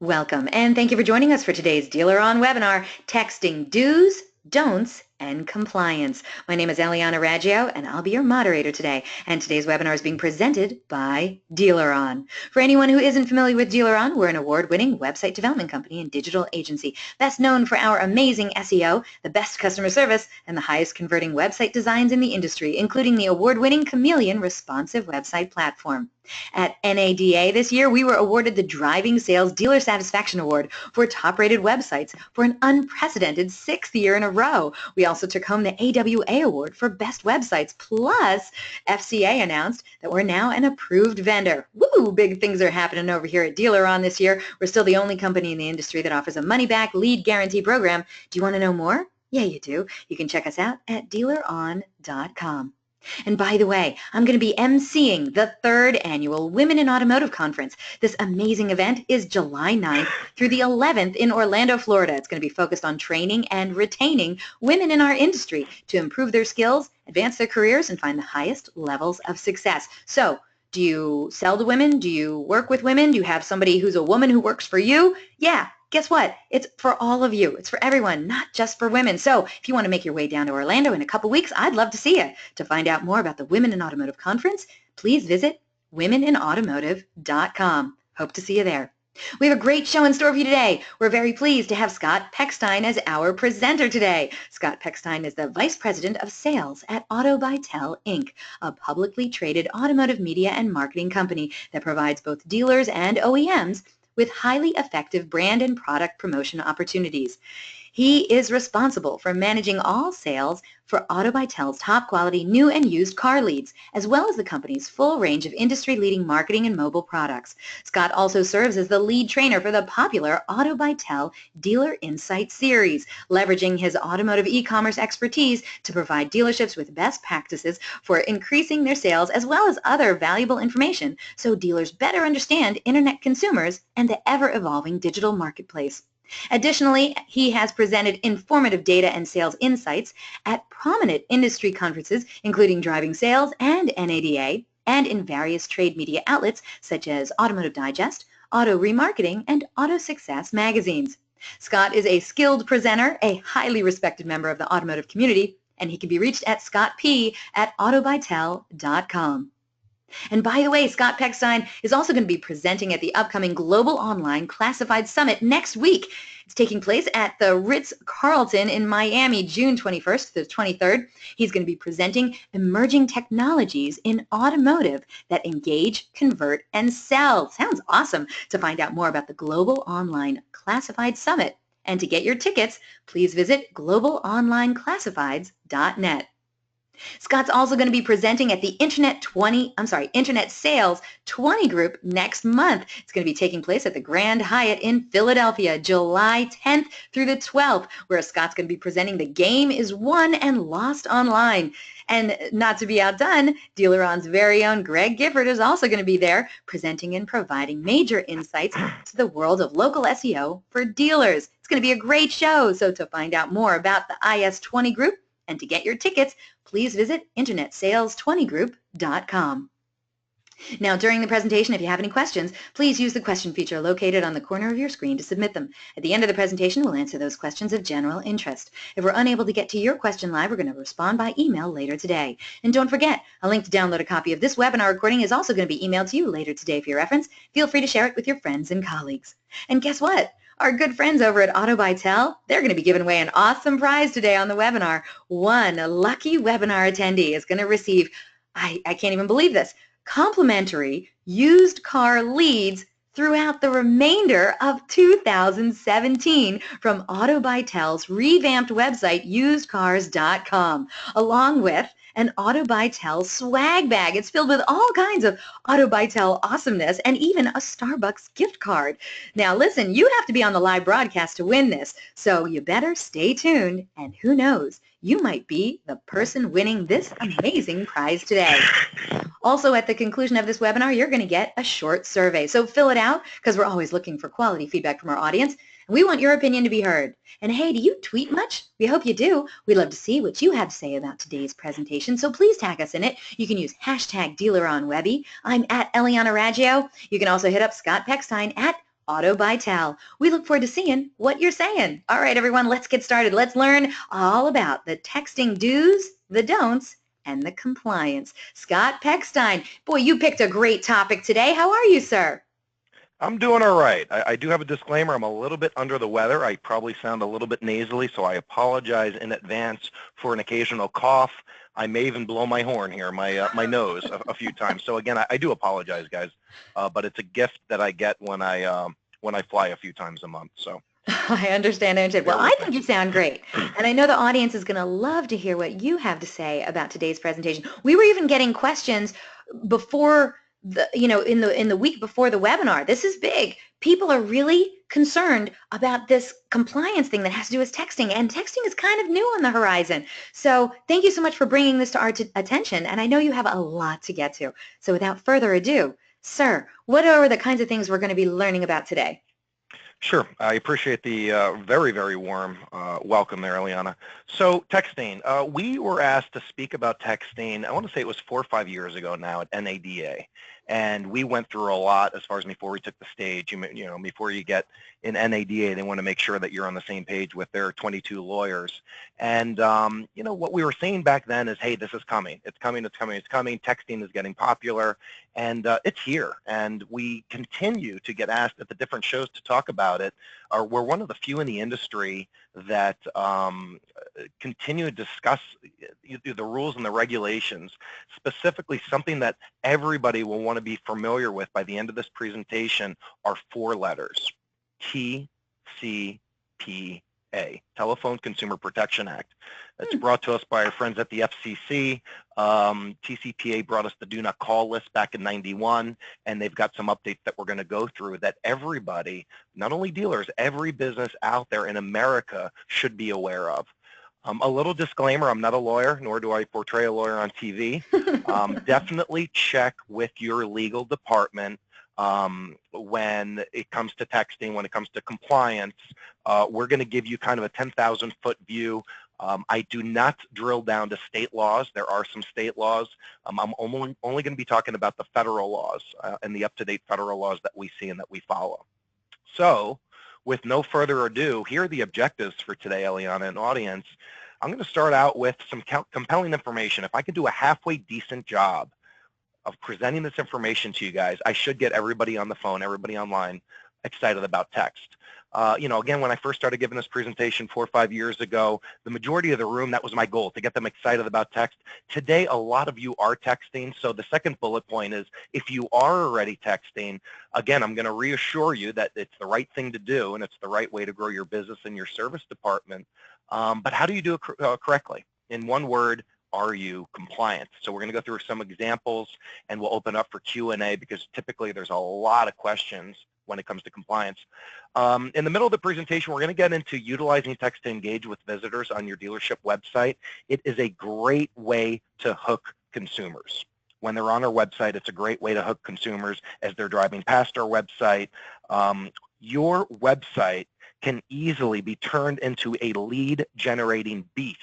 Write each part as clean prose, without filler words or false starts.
Welcome, and thank you for joining us for today's DealerOn webinar, Texting Do's, Don'ts, and Compliance. My name is Eliana Raggio, and I'll be your moderator today. And today's webinar is being presented by DealerOn. For anyone who isn't familiar with DealerOn, we're an award-winning website development company and digital agency, best known for our amazing SEO, the best customer service, and the highest converting website designs in the industry, including the award-winning Chameleon responsive website platform. At NADA this year, we were awarded the Driving Sales Dealer Satisfaction Award for top-rated websites for an unprecedented 6th year in a row. We also took home the AWA Award for Best Websites, plus FCA announced that we're now an approved vendor. Woo! Big things are happening over here at DealerOn this year. We're still the only company in the industry that offers a money-back lead guarantee program. Do you want to know more? Yeah, you do. You can check us out at DealerOn.com. And by the way, I'm going to be emceeing the 3rd annual Women in Automotive Conference. This amazing event is July 9th through the 11th in Orlando, Florida. It's going to be focused on training and retaining women in our industry to improve their skills, advance their careers, and find the highest levels of success. So, do you sell to women? Do you work with women? Do you have somebody who's a woman who works for you? Yeah. Guess what? It's for all of you. It's for everyone, not just for women. So if you want to make your way down to Orlando in a couple weeks, I'd love to see you. To find out more about the Women in Automotive Conference, please visit womeninautomotive.com. Hope to see you there. We have a great show in store for you today. We're very pleased to have Scott Pechstein as our presenter today. Scott Pechstein is the Vice President of Sales at Auto Bytel, Inc., a publicly traded automotive media and marketing company that provides both dealers and OEMs with highly effective brand and product promotion opportunities. He is responsible for managing all sales for Auto Bytel's top-quality new and used car leads, as well as the company's full range of industry-leading marketing and mobile products. Scott also serves as the lead trainer for the popular Auto Bytel Dealer Insight series, leveraging his automotive e-commerce expertise to provide dealerships with best practices for increasing their sales, as well as other valuable information so dealers better understand Internet consumers and the ever-evolving digital marketplace. Additionally, he has presented informative data and sales insights at prominent industry conferences, including Driving Sales and NADA, and in various trade media outlets such as Automotive Digest, Auto Remarketing, and Auto Success magazines. Scott is a skilled presenter, a highly respected member of the automotive community, and he can be reached at scottp@autobytel.com. And by the way, Scott Pechstein is also going to be presenting at the upcoming Global Online Classified Summit next week. It's taking place at the Ritz-Carlton in Miami, June 21st to the 23rd. He's going to be presenting emerging technologies in automotive that engage, convert, and sell. Sounds awesome. To find out more about the Global Online Classified Summit and to get your tickets, please visit globalonlineclassifieds.net. Scott's also going to be presenting at the Internet Sales 20 group next month. It's going to be taking place at the Grand Hyatt in Philadelphia, July 10th through the 12th, where Scott's going to be presenting The Game is Won and Lost Online. And not to be outdone, DealerOn's very own Greg Gifford is also going to be there, presenting and providing major insights to the world of local SEO for dealers. It's going to be a great show. So to find out more about the IS20 group and to get your tickets, please visit internetsales20group.com. Now, during the presentation, if you have any questions, please use the question feature located on the corner of your screen to submit them. At the end of the presentation, we'll answer those questions of general interest. If we're unable to get to your question live, we're going to respond by email later today. And don't forget, a link to download a copy of this webinar recording is also going to be emailed to you later today for your reference. Feel free to share it with your friends and colleagues. And guess what? Our good friends over at Auto Bytel, they're going to be giving away an awesome prize today on the webinar. One lucky webinar attendee is going to receive, I can't even believe this, complimentary used car leads throughout the remainder of 2017 from Auto Bytel's revamped website, usedcars.com, along with an Auto Bytel swag bag. It's filled with all kinds of Auto Bytel awesomeness and even a Starbucks gift card. Now listen, you have to be on the live broadcast to win this, so you better stay tuned, and who knows, you might be the person winning this amazing prize today. Also, at the conclusion of this webinar, you're going to get a short survey. So fill it out, because we're always looking for quality feedback from our audience. And we want your opinion to be heard. And hey, do you tweet much? We hope you do. We'd love to see what you have to say about today's presentation, so please tag us in it. You can use hashtag DealerOnWebby. I'm at Eliana Raggio. You can also hit up Scott Pechstein at Auto Buy Tell. We look forward to seeing what you're saying. All right, everyone, let's get started. Let's learn all about the texting do's, the don'ts, and the compliance. Scott Pechstein, boy, you picked a great topic today. How are you, sir? I'm doing all right. I do have a disclaimer. I'm a little bit under the weather. I probably sound a little bit nasally, so I apologize in advance for an occasional cough. I may even blow my horn here, my nose a few times. So again, I do apologize, guys, but it's a gift that I get when I fly a few times a month. So I understand. Well, I think you sound great. And I know the audience is going to love to hear what you have to say about today's presentation. We were even getting questions before in the week before the webinar. This is big. People are really concerned about this compliance thing that has to do with texting, and texting is kind of new on the horizon. So thank you so much for bringing this to our attention, and I know you have a lot to get to. So without further ado, sir, what are the kinds of things we're going to be learning about today? Sure. I appreciate the very, very warm welcome there, Eliana. So texting, we were asked to speak about texting, I want to say it was 4 or 5 years ago now at NADA. And we went through a lot as far as before we took the stage. Before you get in NADA, they want to make sure that you're on the same page with their 22 lawyers. And, what we were saying back then is, hey, this is coming. It's coming, it's coming, it's coming. Texting is getting popular, and it's here. And we continue to get asked at the different shows to talk about it. We're one of the few in the industry that continue to discuss the rules and the regulations, specifically something that everybody will want to be familiar with by the end of this presentation are 4 letters, TCPA, Telephone Consumer Protection Act. It's brought to us by our friends at the FCC. TCPA brought us the Do Not Call list back in '91, and they've got some updates that we're going to go through that everybody, not only dealers, every business out there in America should be aware of. A little disclaimer, I'm not a lawyer, nor do I portray a lawyer on TV. Definitely check with your legal department when it comes to texting, when it comes to compliance. We're going to give you kind of a 10,000-foot view. I do not drill down to state laws. There are some state laws. I'm only going to be talking about the federal laws and the up-to-date federal laws that we see and that we follow. So with no further ado, here are the objectives for today, Eliana and audience. I'm going to start out with some compelling information. If I can do a halfway decent job of presenting this information to you guys, I should get everybody on the phone, everybody online excited about text. Again, when I first started giving this presentation 4 or 5 years ago, the majority of the room, that was my goal, to get them excited about text. Today, a lot of you are texting, so the second bullet point is, if you are already texting, again, I'm going to reassure you that it's the right thing to do, and it's the right way to grow your business and your service department. But how do you do it correctly? In one word, are you compliant? So we're going to go through some examples, and we'll open up for Q&A because typically there's a lot of questions when it comes to compliance. In the middle of the presentation, we're going to get into utilizing text to engage with visitors on your dealership website. It is a great way to hook consumers. When they're on our website, it's a great way to hook consumers as they're driving past our website. Your website can easily be turned into a lead generating beast,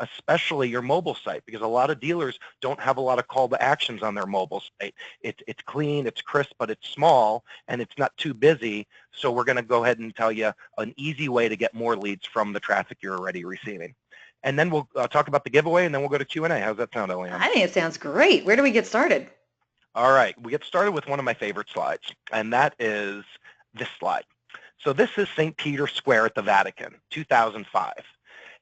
especially your mobile site, because a lot of dealers don't have a lot of call to actions on their mobile site. It's clean, it's crisp, but it's small, and it's not too busy. So we're going to go ahead and tell you an easy way to get more leads from the traffic you're already receiving. And then we'll talk about the giveaway, and then we'll go to Q&A. How's that sound, Eliana? I think it sounds great. Where do we get started? All right, we get started with one of my favorite slides, and that is this slide. So this is St. Peter's Square at the Vatican, 2005.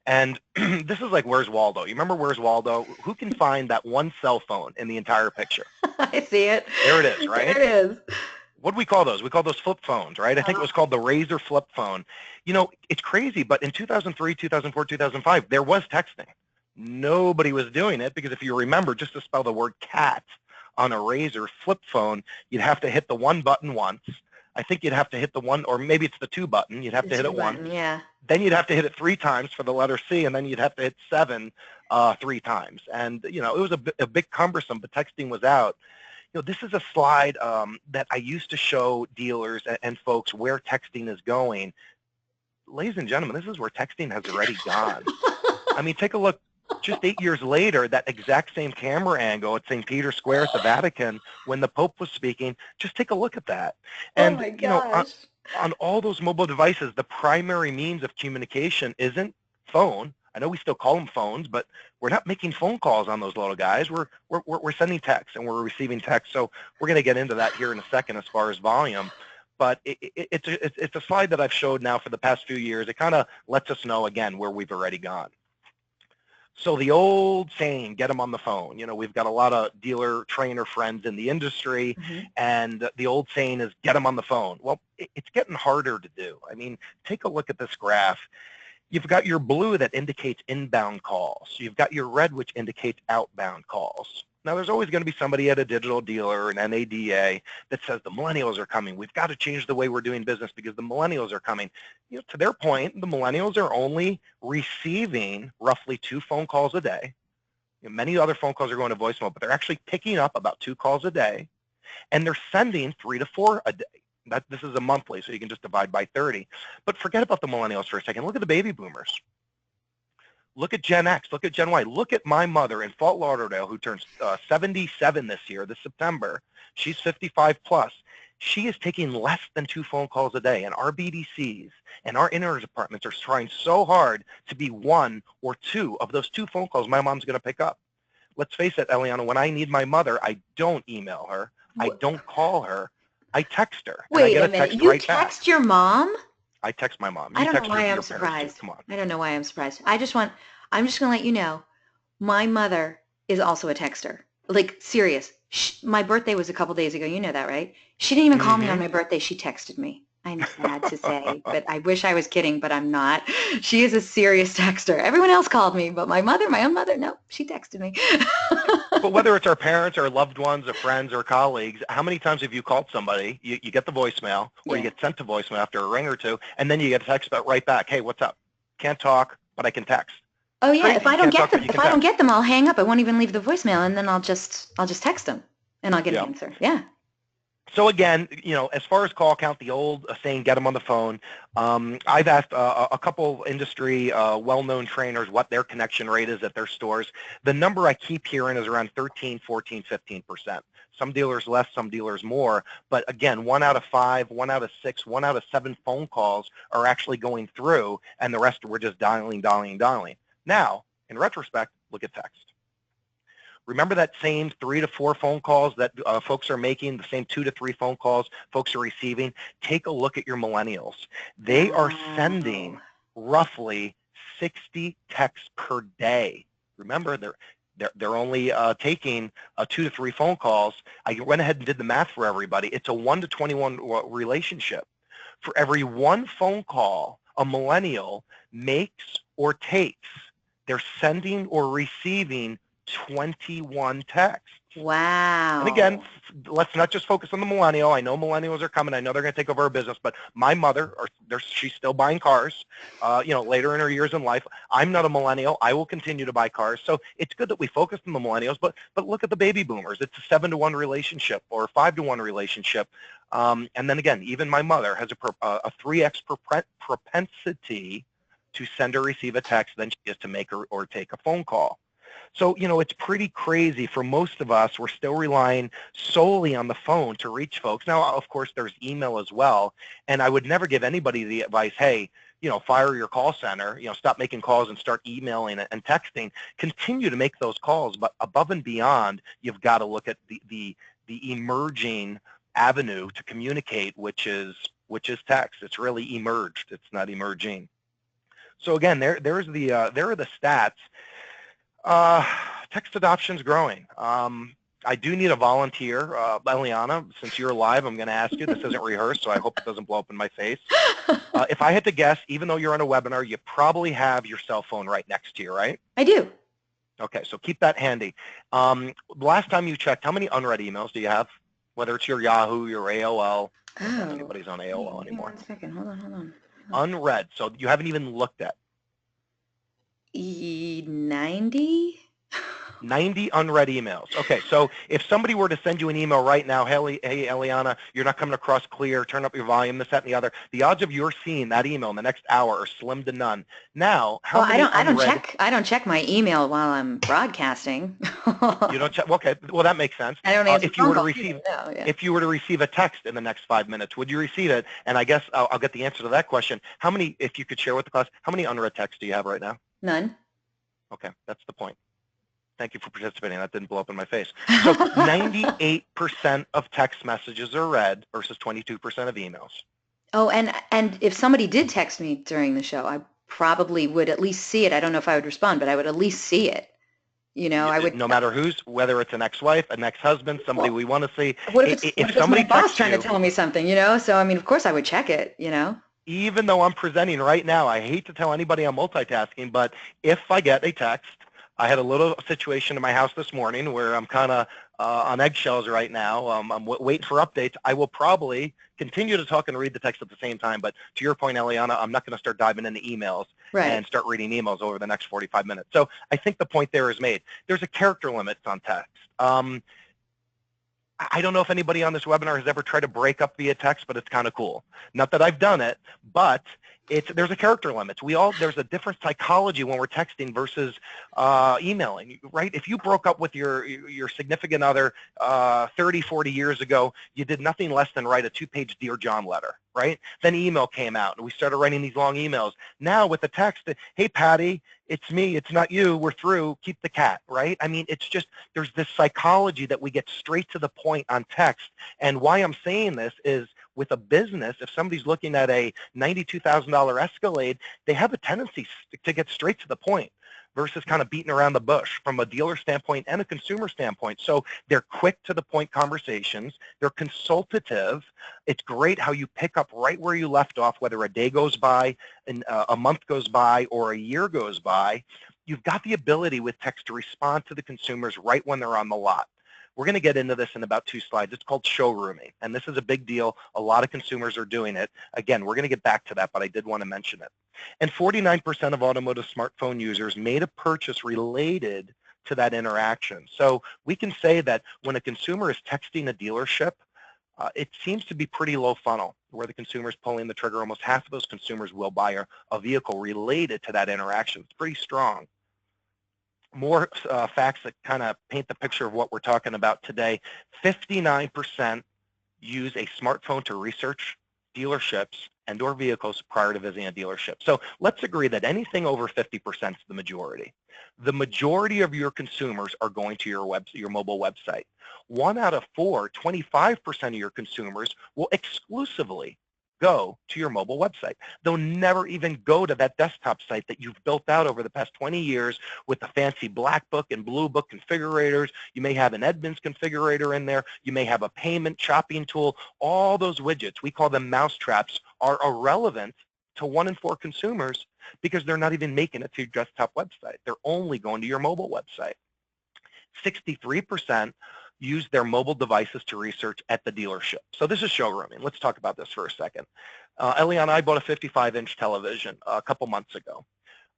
And this is like Where's Waldo? You remember Where's Waldo? Who can find that one cell phone in the entire picture? I see it. There it is, right? There it is. What do we call those? We call those flip phones, right? I think it was called the Razor flip phone. It's crazy, but in 2003, 2004, 2005, there was texting. Nobody was doing it because if you remember, just to spell the word cat on a Razor flip phone, you'd have to hit the one button once. I think you'd have to hit the one, or maybe it's the 2 button. You'd have to hit it once. Yeah. Then you'd have to hit it 3 times for the letter C, and then you'd have to hit 7 3 times. And, it was a bit cumbersome, but texting was out. This is a slide that I used to show dealers and folks where texting is going. Ladies and gentlemen, this is where texting has already gone. I mean, take a look. Just 8 years later, that exact same camera angle at St. Peter's Square at the Vatican when the Pope was speaking, just take a look at that. And, oh my gosh. on all those mobile devices, the primary means of communication isn't phone. I know we still call them phones, but we're not making phone calls on those little guys. We're sending text and we're receiving text. So we're going to get into that here in a second as far as volume. But it's a slide that I've showed now for the past few years. It kind of lets us know, again, where we've already gone. So the old saying, get them on the phone. You know, we've got a lot of dealer trainer friends in the industry, and the old saying is, get them on the phone. Well, it's getting harder to do. I mean, take a look at this graph. You've got your blue that indicates inbound calls. You've got your red, which indicates outbound calls. Now, there's always going to be somebody at a digital dealer, an NADA, that says the millennials are coming. We've got to change the way we're doing business because the millennials are coming. You know, to their point, the millennials are only receiving roughly 2 phone calls a day. You know, many other phone calls are going to voicemail, but they're actually picking up about 2 calls a day, and they're sending 3 to 4 a day. This is a monthly, so you can just divide by 30. But forget about the millennials for a second. Look at the baby boomers. Look at Gen X. Look at Gen Y. Look at my mother in Fort Lauderdale, who turns 77 this year, this September. She's 55 plus. She is taking less than 2 phone calls a day, and our BDCs and our internet departments are trying so hard to be 1 or 2 of those 2 phone calls my mom's going to pick up. Let's face it, Eliana, when I need my mother, I don't email her. I don't call her. I text her. Wait and I a get minute. text You right back. text your mom? I text my mom. I You don't know text why your I'm parents too. surprised. Come on. I don't know why I'm surprised. I'm just going to let you know, my mother is also a texter. Like, serious. My birthday was a couple days ago. You know that, right? She didn't even call me on my birthday. She texted me. I'm sad to say, but I wish I was kidding, but I'm not. She is a serious texter. Everyone else called me, but my own mother, no, she texted me. But whether it's our parents or loved ones or friends or colleagues, how many times have you called somebody, you get the voicemail, or you get sent to voicemail after a ring or 2, and then you get a text right back, hey, what's up? Can't talk, but I can text. Oh yeah, if I don't get them, I'll hang up. I won't even leave the voicemail, and then I'll just text them, and I'll get an answer. Yeah. So again, you know, as far as call count, the old saying, get them on the phone. I've asked a couple industry well-known trainers what their connection rate is at their stores. The number I keep hearing is around 13, 14, 15%. Some dealers less, some dealers more. But again, 1 out of 5, 1 out of 6, 1 out of 7 phone calls are actually going through, and the rest we're just dialing. Now, in retrospect, look at text. Remember that same 3 to 4 phone calls that folks are making, the same 2 to 3 phone calls folks are receiving? Take a look at your millennials. They are sending roughly 60 texts per day. Remember, they're only taking 2 to 3 phone calls. I went ahead and did the math for everybody. It's a 1 to 21 relationship. For every 1 phone call a millennial makes or takes, they're sending or receiving 21 texts. Wow. And again, let's not just focus on the millennial. I know millennials are coming. I know they're going to take over our business, but my mother, she's still buying cars, you know, later in her years in life. I'm not a millennial. I will continue to buy cars. So it's good that we focus on the millennials, but look at the baby boomers. It's a 7 to 1 relationship or a 5 to 1 relationship. And then again, even my mother has a 3x propensity to send or receive a text than she is to make or take a phone call. So, you know, it's pretty crazy for most of us. We're still relying solely on the phone to reach folks. Now, of course, there's email as well. And I would never give anybody the advice, hey, you know, fire your call center, you know, stop making calls and start emailing and texting. Continue to make those calls. But above and beyond, you've got to look at the emerging avenue to communicate, which is text. It's really emerged. It's not emerging. So again, there are the stats. Text adoption's growing. I do need a volunteer. Eliana, since you're live, I'm going to ask you. This isn't rehearsed, so I hope it doesn't blow up in my face. If I had to guess, even though you're on a webinar, you probably have your cell phone right next to you, right? I do. Okay, so keep that handy. Last time you checked, how many unread emails do you have? Whether it's your Yahoo, your AOL. I don't think anybody's on AOL anymore. 1 second. Hold on. Unread, so you haven't even looked at. 90? 90 unread emails. Okay, so if somebody were to send you an email right now, hey, Eliana, you're not coming across clear, turn up your volume, this, that, and the other, the odds of your seeing that email in the next hour are slim to none. Now, how Well, many unread? I don't check my email while I'm broadcasting. You don't check? Okay, well, that makes sense. I don't answer If you phone were to calls receive, either. No, yeah. if you were to receive a text in the next 5 minutes, would you receive it? And I guess I'll get the answer to that question. How many, if you could share with the class, how many unread texts do you have right now? None. Okay, that's the point. Thank you for participating. That didn't blow up in my face. So 98% of text messages are read versus 22% of emails. Oh, and if somebody did text me during the show, I probably would at least see it. I don't know if I would respond, but I would at least see it. You know, I would. No matter who's, whether it's an ex-wife, an ex-husband, somebody Well, we want to see. what If if it's my somebody boss texts trying to you, tell me something? You know, so I mean, of course I would check it. You know. even though I'm presenting right now, I hate to tell anybody I'm multitasking, but if I get a text, I had a little situation in my house this morning where I'm kind of on eggshells right now. I'm waiting for updates. I will probably continue to talk and read the text at the same time. But to your point, Eliana, I'm not going to start diving into emails Right. and start reading emails over the next 45 minutes. So I think the point there is made. There's a character limit on text. I don't know if anybody on this webinar has ever tried to break up via text, but it's kind of cool. Not that I've done it, but there's a character limit. There's a different psychology when we're texting versus emailing, right? If you broke up with your significant other 30, 40 years ago, you did nothing less than write a 2-page Dear John letter, right? Then email came out, and we started writing these long emails. Now with the text, hey, Patty, it's me, it's not you, we're through, keep the cat, right? I mean, it's just, there's this psychology that we get straight to the point on text. And why I'm saying this is, with a business, if somebody's looking at a $92,000 Escalade, they have a tendency to get straight to the point versus kind of beating around the bush from a dealer standpoint and a consumer standpoint. So they're quick to the point conversations. They're consultative. It's great how you pick up right where you left off, whether a day goes by, and a month goes by, or a year goes by. You've got the ability with text to respond to the consumers right when they're on the lot. We're going to get into this in about 2 slides. It's called showrooming, and this is a big deal. A lot of consumers are doing it. Again, we're going to get back to that, but I did want to mention it. And 49% of automotive smartphone users made a purchase related to that interaction. So we can say that when a consumer is texting a dealership, it seems to be pretty low funnel where the consumer is pulling the trigger. Almost half of those consumers will buy a vehicle related to that interaction. It's pretty strong. More facts that kind of paint the picture of what we're talking about today. 59% use a smartphone to research dealerships and or vehicles prior to visiting a dealership. So let's agree that anything over 50% is the majority. The majority of your consumers are going to your mobile website. 1 out of 4, 25% of your consumers will exclusively go to your mobile website. They'll never even go to that desktop site that you've built out over the past 20 years with the fancy black book and blue book configurators. You may have an Edmunds configurator in there. You may have a payment shopping tool. All those widgets, we call them mousetraps, are irrelevant to 1 in 4 consumers because they're not even making it to your desktop website. They're only going to your mobile website. 63% use their mobile devices to research at the dealership. So this is showrooming. Let's talk about this for a second. Eliana, I bought a 55-inch television a couple months ago.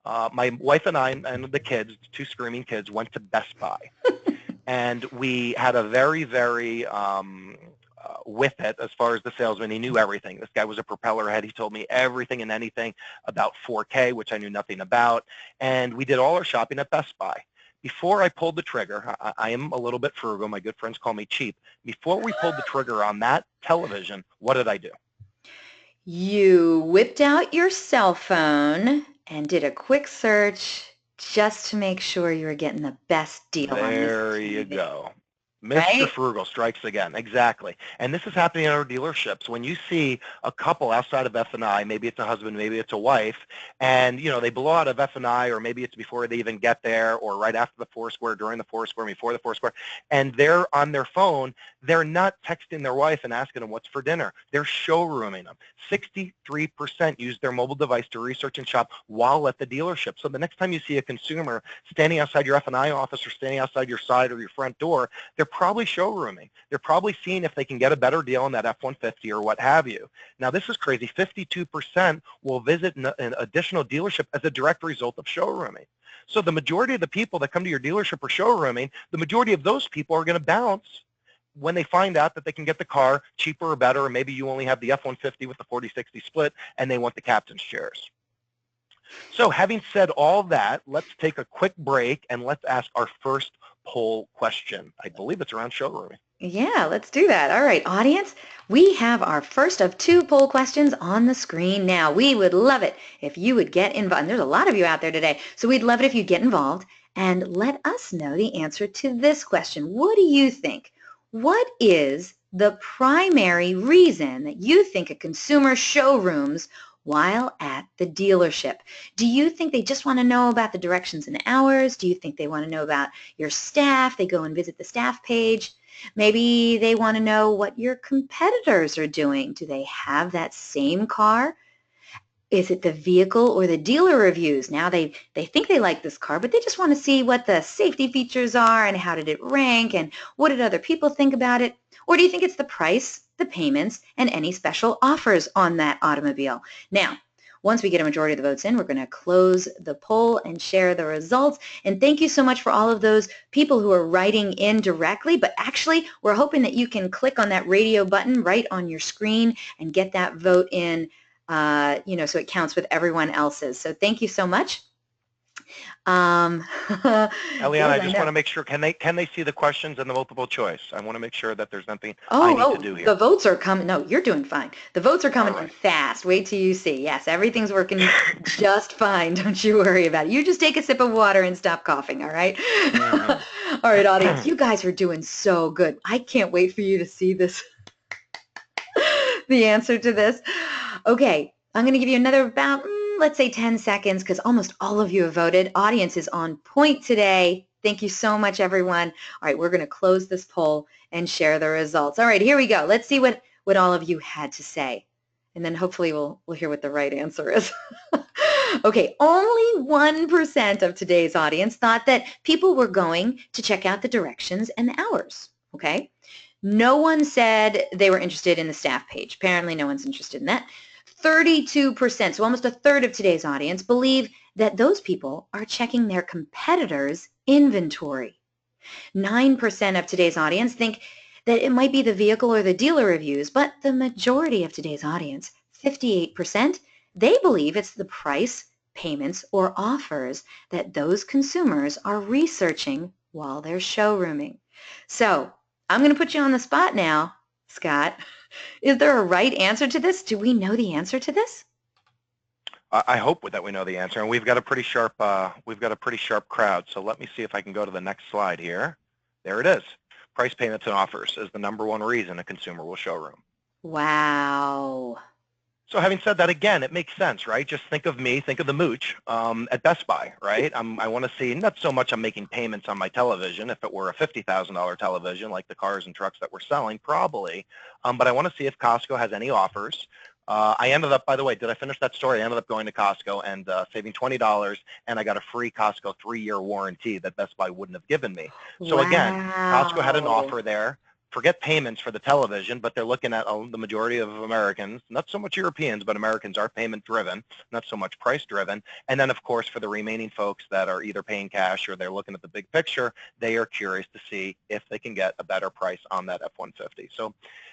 My wife and I and the kids, 2 screaming kids, went to Best Buy. And we had a very, very with it as far as the salesman. He knew everything. This guy was a propeller head. He told me everything and anything about 4K, which I knew nothing about. And we did all our shopping at Best Buy. Before I pulled the trigger, I am a little bit frugal. My good friends call me cheap. Before we pulled the trigger on that television, what did I do? You whipped out your cell phone and did a quick search just to make sure you were getting the best deal on this There TV. you go. Mr. Right? Frugal strikes again. Exactly. And this is happening at our dealerships. When you see a couple outside of F&I, maybe it's a husband, maybe it's a wife, and they blow out of F&I, or maybe it's before they even get there, or right after the Foursquare, during the Foursquare, before the Foursquare, and they're on their phone, they're not texting their wife and asking them what's for dinner. They're showrooming them. 63% use their mobile device to research and shop while at the dealership. So the next time you see a consumer standing outside your F&I office or standing outside your side or your front door, they're probably showrooming. They're probably seeing if they can get a better deal on that F-150 or what have you. Now, this is crazy. 52% will visit an additional dealership as a direct result of showrooming. So the majority of the people that come to your dealership for showrooming, the majority of those people are going to bounce when they find out that they can get the car cheaper or better, or maybe you only have the F-150 with the 40-60 split and they want the captain's chairs. So having said all that, let's take a quick break and let's ask our first poll question. I believe it's around showrooming. Yeah, let's do that. All right, audience, we have our first of 2 poll questions on the screen now. We would love it if you would get involved. And there's a lot of you out there today, so we'd love it if you get involved and let us know the answer to this question. What do you think? What is the primary reason that you think a consumer showrooms while at the dealership? Do you think they just want to know about the directions and hours? Do you think they want to know about your staff? They go and visit the staff page. Maybe they want to know what your competitors are doing. Do they have that same car? Is it the vehicle or the dealer reviews? Now they think they like this car, but they just want to see what the safety features are and how did it rank and what did other people think about it? Or do you think it's the price, the payments, and any special offers on that automobile? Now, once we get a majority of the votes in, we're going to close the poll and share the results. And thank you so much for all of those people who are writing in directly. But actually, we're hoping that you can click on that radio button right on your screen and get that vote in, so it counts with everyone else's. So thank you so much. Eliana, I just want to make sure, can they see the questions and the multiple choice? I want to make sure that there's nothing I need to do here. The votes are coming. No, you're doing fine. The votes are coming in fast. Wait till you see. Yes, everything's working just fine. Don't you worry about it. You just take a sip of water and stop coughing, all right? Mm-hmm. All right, audience, you guys are doing so good. I can't wait for you to see this, the answer to this. Okay, I'm going to give you another about, let's say 10 seconds because almost all of you have voted. Audience is on point today. Thank you so much, everyone. All right, we're going to close this poll and share the results. All right, here we go. Let's see what all of you had to say. And then hopefully we'll hear what the right answer is. Okay, only 1% of today's audience thought that people were going to check out the directions and the hours, okay? No one said they were interested in the staff page. Apparently no one's interested in that. 32%, so almost a third of today's audience, believe that those people are checking their competitors' inventory. 9% of today's audience think that it might be the vehicle or the dealer reviews, but the majority of today's audience, 58%, they believe it's the price, payments, or offers that those consumers are researching while they're showrooming. So I'm going to put you on the spot now, Scott. Is there a right answer to this? Do we know the answer to this? I hope that we know the answer, and we've got a pretty sharp crowd. So let me see if I can go to the next slide here. There it is. Price, payments, and offers is the #1 reason a consumer will showroom. Wow. So having said that, again, it makes sense, right? Just think of me, think of the mooch at Best Buy, right? I want to see, not so much I'm making payments on my television. If it were a $50,000 television like the cars and trucks that we're selling, probably. But I want to see if Costco has any offers. I ended up, by the way, did I finish that story? I ended up going to Costco and saving $20, and I got a free Costco 3-year warranty that Best Buy wouldn't have given me. So again, Costco had an offer there. Forget payments for the television, but they're looking at the majority of Americans, not so much Europeans, but Americans are payment-driven, not so much price-driven. And then, of course, for the remaining folks that are either paying cash or they're looking at the big picture, they are curious to see if they can get a better price on that F-150. So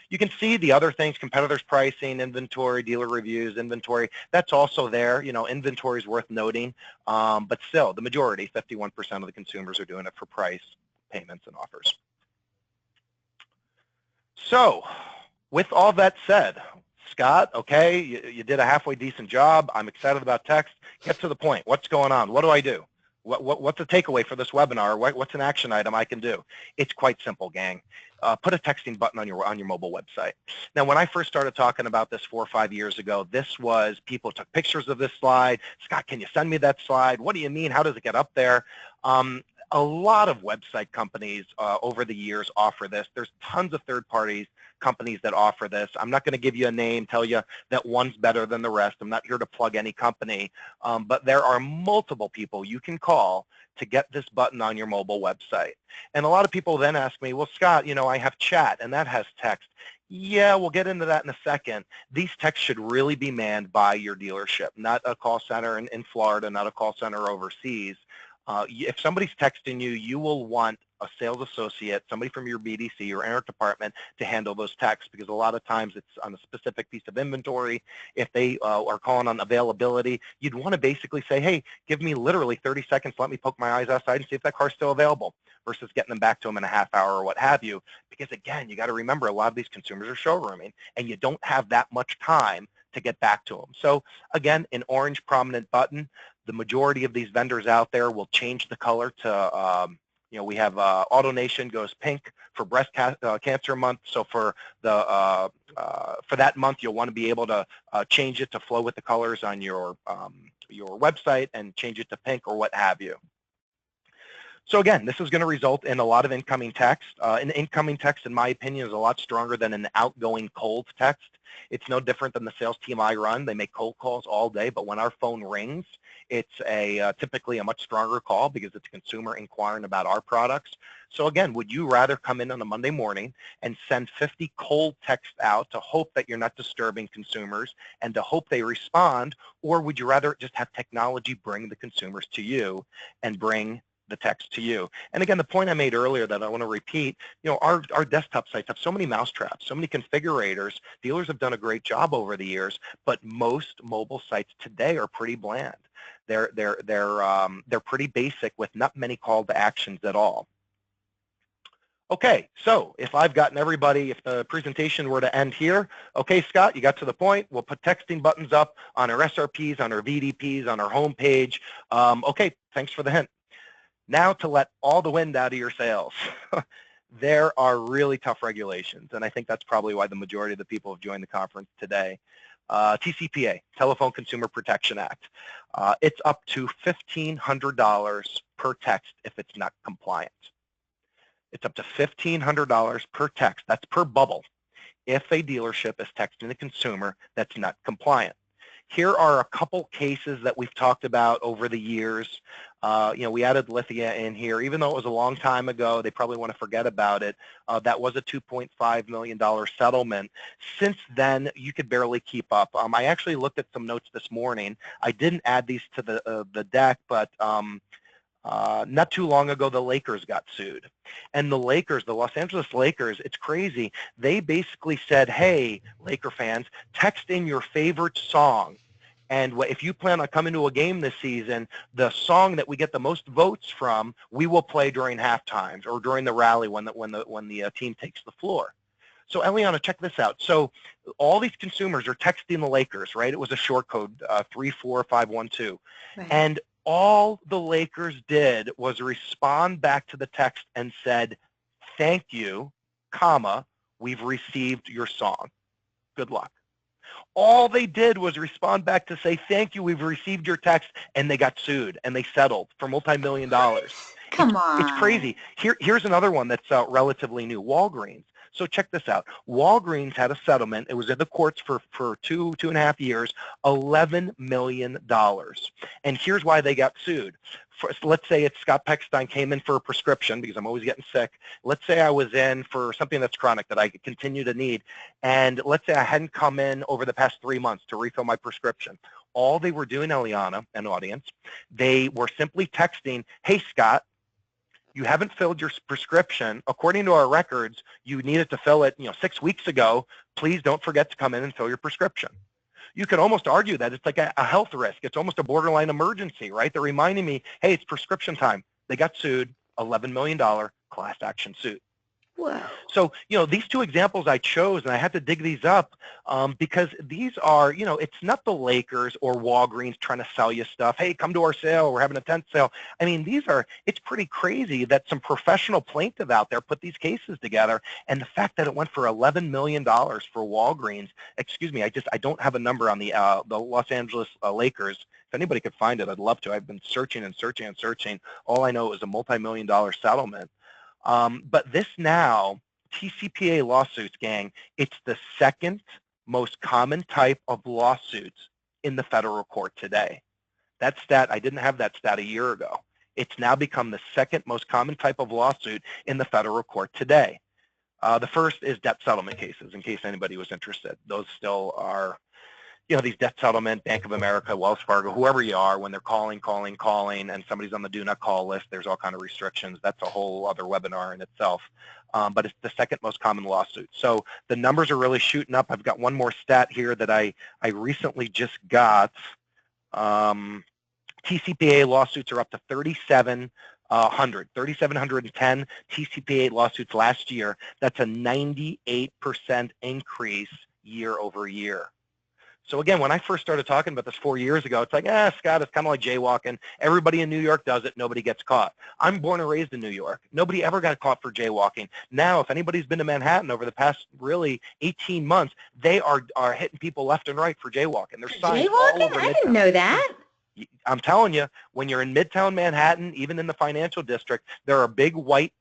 you can see the other things, competitors' pricing, inventory, dealer reviews, inventory. That's also there. You know, inventory is worth noting. But still, the majority, 51% of the consumers are doing it for price, payments, and offers. So with all that said, Scott, okay, you did a halfway decent job. I'm excited about text. Get to the point. What's going on? What do I do? What's the takeaway for this webinar? What's an action item I can do? It's quite simple, gang. Put a texting button on your mobile website. Now, when I first started talking about this 4 or 5 years ago, this was people took pictures of this slide. Scott, can you send me that slide? What do you mean? How does it get up there? A lot of website companies over the years offer this. There's tons of third parties companies that offer this. I'm not going to give you a name, tell you that one's better than the rest. I'm not here to plug any company, but there are multiple people you can call to get this button on your mobile website. And a lot of people then ask me, well, Scott, I have chat and that has text. Yeah, we'll get into that in a second. These texts should really be manned by your dealership, not a call center in Florida, not a call center overseas. If somebody's texting you, you will want a sales associate, somebody from your BDC or enter department to handle those texts, because a lot of times it's on a specific piece of inventory. If they are calling on availability, you'd want to basically say, hey, give me literally 30 seconds, let me poke my eyes outside and see if that car's still available, versus getting them back to them in a half hour or what have you. Because again, you got to remember, a lot of these consumers are showrooming and you don't have that much time to get back to them. So again, an orange prominent button. The majority of these vendors out there will change the color to, we have AutoNation goes pink for breast cancer month. So for that month, you'll want to be able to change it to flow with the colors on your website and change it to pink or what have you. So again, this is going to result in a lot of incoming text. An incoming text, in my opinion, is a lot stronger than an outgoing cold text. It's no different than the sales team I run. They make cold calls all day, but when our phone rings, it's typically a much stronger call because it's a consumer inquiring about our products. So again, would you rather come in on a Monday morning and send 50 cold texts out to hope that you're not disturbing consumers and to hope they respond, or would you rather just have technology bring the consumers to you and bring the text to you? And again, the point I made earlier that I want to repeat, our desktop sites have so many mousetraps, so many configurators. Dealers have done a great job over the years, but most mobile sites today are pretty bland. They're pretty basic with not many call to actions at all. Okay, so if I've gotten everybody, if the presentation were to end here, okay, Scott, you got to the point. We'll put texting buttons up on our SRPs, on our VDPs, on our homepage. Okay, thanks for the hint. Now to let all the wind out of your sails. There are really tough regulations, and I think that's probably why the majority of the people have joined the conference today. TCPA, Telephone Consumer Protection Act. It's up to $1,500 per text if it's not compliant. It's up to $1,500 per text, that's per bubble, if a dealership is texting a consumer that's not compliant. Here are a couple cases that we've talked about over the years. We added Lithia in here. Even though it was a long time ago, they probably want to forget about it. That was a $2.5 million settlement. Since then, you could barely keep up. I actually looked at some notes this morning. I didn't add these to the deck, but not too long ago, the Lakers got sued. And the Lakers, the Los Angeles Lakers, it's crazy. They basically said, hey, Laker fans, text in your favorite song. And if you plan on coming to a game this season, the song that we get the most votes from, we will play during halftime or during the rally when the team takes the floor. So Eliana, check this out. So all these consumers are texting the Lakers, right? It was a short code, 34512. Right. And all the Lakers did was respond back to the text and said, thank you, comma, we've received your song. Good luck. All they did was respond back to say, thank you, we've received your text, and they got sued, and they settled for multi-million dollars. Come on. It's crazy. Here's another one that's relatively new, Walgreens. So check this out. Walgreens had a settlement. It was in the courts for two and a half years, $11 million. And here's why they got sued. Let's say it's Scott Pechstein came in for a prescription because I'm always getting sick. Let's say I was in for something that's chronic that I could continue to need. And let's say I hadn't come in over the past 3 months to refill my prescription. All they were doing, Eliana and audience, they were simply texting, hey, Scott, you haven't filled your prescription. According to our records, you needed to fill it 6 weeks ago. Please don't forget to come in and fill your prescription. You could almost argue that it's like a health risk. It's almost a borderline emergency, right? They're reminding me, hey, it's prescription time. They got sued, $11 million class action suit. Wow. So, these two examples I chose, and I had to dig these up because these are, it's not the Lakers or Walgreens trying to sell you stuff. Hey, come to our sale. We're having a tent sale. I mean, it's pretty crazy that some professional plaintiff out there put these cases together. And the fact that it went for $11 million for Walgreens, excuse me, I don't have a number on the Los Angeles Lakers. If anybody could find it, I'd love to. I've been searching and searching and searching. All I know is a multi-million-dollar settlement. But this now TCPA lawsuits, gang, it's the second most common type of lawsuits in the federal court today. That stat, I didn't have that stat a year ago. It's now become the second most common type of lawsuit in the federal court today. The first is debt settlement cases, in case anybody was interested. Those still are, these debt settlement, Bank of America, Wells Fargo, whoever you are, when they're calling, and somebody's on the do not call list, there's all kind of restrictions. That's a whole other webinar in itself. But it's the second most common lawsuit. So the numbers are really shooting up. I've got one more stat here that I recently just got. TCPA lawsuits are up to 3,710 TCPA lawsuits last year. That's a 98% increase year over year. So again, when I first started talking about this 4 years ago, it's like, Scott, it's kind of like jaywalking. Everybody in New York does it. Nobody gets caught. I'm born and raised in New York. Nobody ever got caught for jaywalking. Now, if anybody's been to Manhattan over the past really 18 months, they are hitting people left and right for jaywalking. There's signs all over Midtown. I didn't know that. I'm telling you, when you're in Midtown Manhattan, even in the financial district, there are big white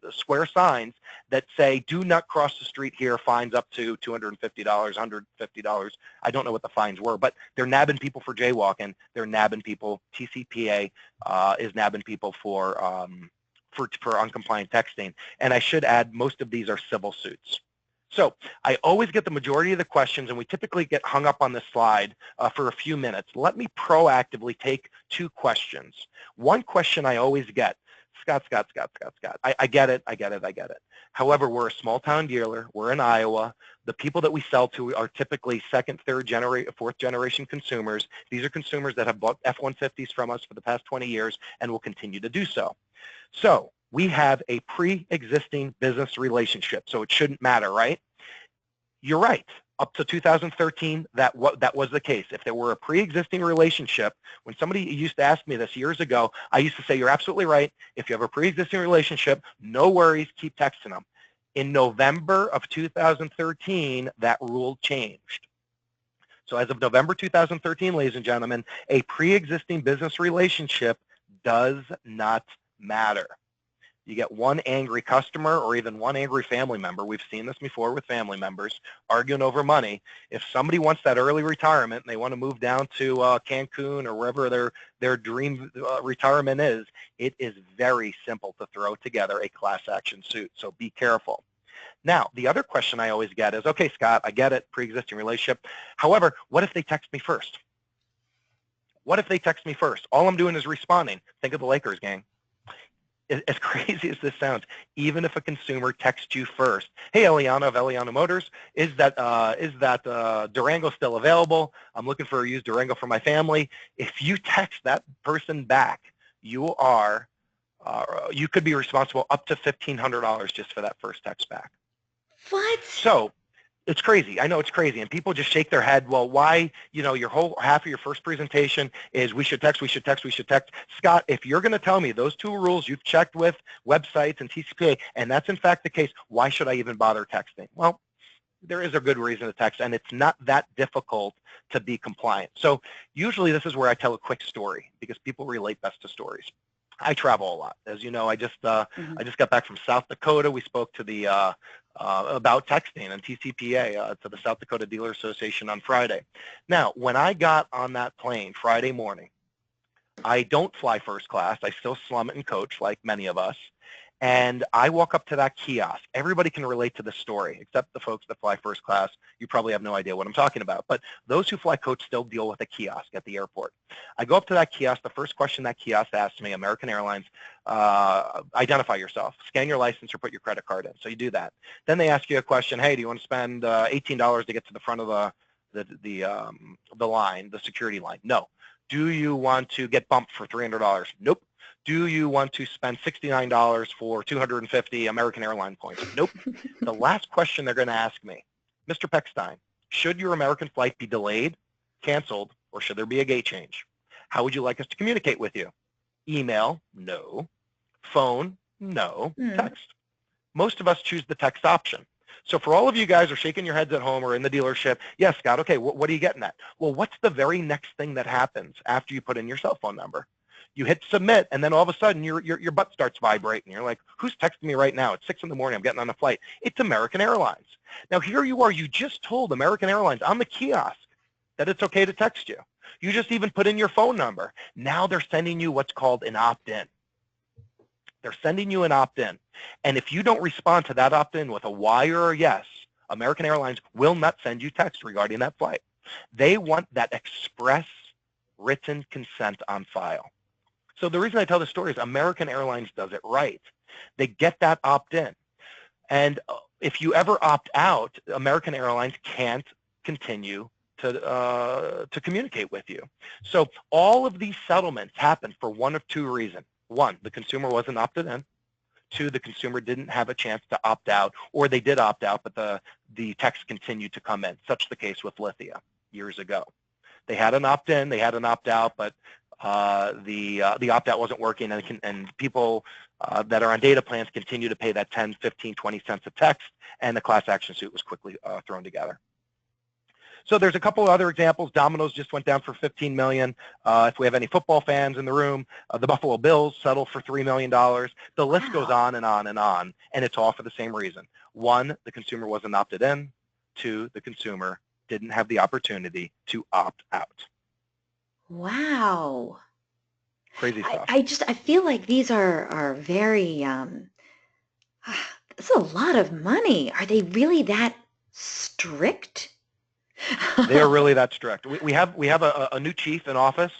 square signs that say, do not cross the street here, fines up to $250, $150. I don't know what the fines were, but they're nabbing people for jaywalking. They're nabbing people. TCPA is nabbing people for uncompliant texting. And I should add, most of these are civil suits. So I always get the majority of the questions, and we typically get hung up on this slide for a few minutes. Let me proactively take 2 questions. One question I always get, Scott. I get it. However, we're a small-town dealer. We're in Iowa. The people that we sell to are typically second, third, fourth generation consumers. These are consumers that have bought F-150s from us for the past 20 years and will continue to do so. So we have a pre-existing business relationship, so it shouldn't matter, right? You're right. Up to 2013, that was the case. If there were a pre-existing relationship, when somebody used to ask me this years ago, I used to say, you're absolutely right. If you have a pre-existing relationship, no worries, keep texting them. In November of 2013, that rule changed. So as of November 2013, ladies and gentlemen, a pre-existing business relationship does not matter. You get one angry customer or even one angry family member. We've seen this before with family members arguing over money. If somebody wants that early retirement and they want to move down to Cancun or wherever their dream retirement is, it is very simple to throw together a class action suit. So be careful. Now, the other question I always get is, okay, Scott, I get it, pre-existing relationship. However, what if they text me first? What if they text me first? All I'm doing is responding. Think of the Lakers, gang. As crazy as this sounds, even if a consumer texts you first, hey, Eliana of Eliana Motors, is that Durango still available? I'm looking for a used Durango for my family. If you text that person back, you could be responsible up to $1,500 just for that first text back. What? So it's crazy. I know it's crazy. And people just shake their head. Well, why, your whole half of your first presentation is we should text. Scott, if you're going to tell me those 2 rules you've checked with websites and TCPA, and that's in fact the case, why should I even bother texting? Well, there is a good reason to text, and it's not that difficult to be compliant. So usually this is where I tell a quick story because people relate best to stories. I travel a lot. As you know, I just got back from South Dakota. We spoke to the about texting and TCPA to the South Dakota Dealer Association on Friday. Now, when I got on that plane Friday morning, I don't fly first class. I still slum it in coach like many of us. And I walk up to that kiosk. Everybody can relate to this story, except the folks that fly first class. You probably have no idea what I'm talking about. But those who fly coach still deal with a kiosk at the airport. I go up to that kiosk. The first question that kiosk asks me, American Airlines, identify yourself. Scan your license or put your credit card in. So you do that. Then they ask you a question, hey, do you want to spend $18 to get to the front of the line, the security line? No. Do you want to get bumped for $300? Nope. Do you want to spend $69 for 250 American Airline points? Nope. The last question they're going to ask me, Mr. Pechstein, should your American flight be delayed, canceled, or should there be a gate change? How would you like us to communicate with you? Email? No. Phone? No. Text. Most of us choose the text option. So for all of you guys who are shaking your heads at home or in the dealership, yes, Scott, okay, what are you getting at? Well, what's the very next thing that happens after you put in your cell phone number? You hit submit, and then all of a sudden your butt starts vibrating. You're like, who's texting me right now? It's 6 in the morning. I'm getting on a flight. It's American Airlines. Now here you are. You just told American Airlines on the kiosk that it's okay to text you. You just even put in your phone number. Now they're sending you what's called an opt-in. They're sending you an opt-in. And if you don't respond to that opt-in with a Y or a yes, American Airlines will not send you text regarding that flight. They want that express written consent on file. So the reason I tell this story is American Airlines does it right. They get that opt-in. And if you ever opt out, American Airlines can't continue to communicate with you. So all of these settlements happen for one of two reasons. One, the consumer wasn't opted in. Two, the consumer didn't have a chance to opt out, or they did opt out, but the text continued to come in. Such the case with Lithia years ago. They had an opt-in, they had an opt-out, but the opt-out wasn't working, and people that are on data plans continue to pay that 10, 15, 20 cents a text, and the class action suit was quickly thrown together. So there's a couple of other examples. Domino's just went down for $15 million. If we have any football fans in the room, the Buffalo Bills settled for $3 million. The list goes on and on and on, and it's all for the same reason. One, the consumer wasn't opted in. Two, the consumer didn't have the opportunity to opt out. Wow. Crazy stuff. I feel like these are very, it's a lot of money. Are they really that strict? They are really that strict. We have a new chief in office.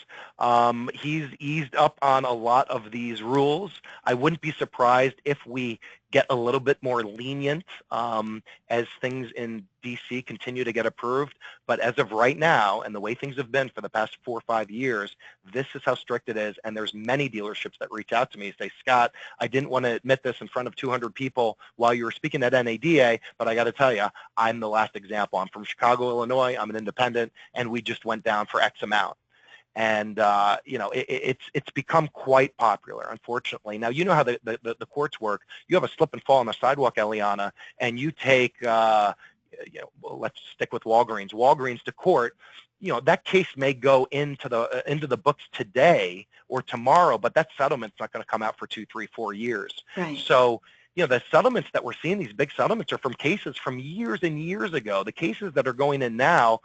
He's eased up on a lot of these rules. I wouldn't be surprised if we get a little bit more lenient as things in D.C. continue to get approved. But as of right now, and the way things have been for the past 4 or 5 years, this is how strict it is. And there's many dealerships that reach out to me and say, Scott, I didn't want to admit this in front of 200 people while you were speaking at NADA, but I got to tell you, I'm the last example. I'm from Chicago, Illinois. I'm an independent, and we just went down for X amount. And you know, it's become quite popular, unfortunately. Now, you know how the courts work. You have a slip and fall on the sidewalk, Eliana, and you take, you know, well, let's stick with Walgreens. Walgreens to court. You know, that case may go into the books today or tomorrow, but that settlement's not going to come out for 2, 3, 4 years. Right. So, you know, the settlements that we're seeing, these big settlements, are from cases from years and years ago. The cases that are going in now,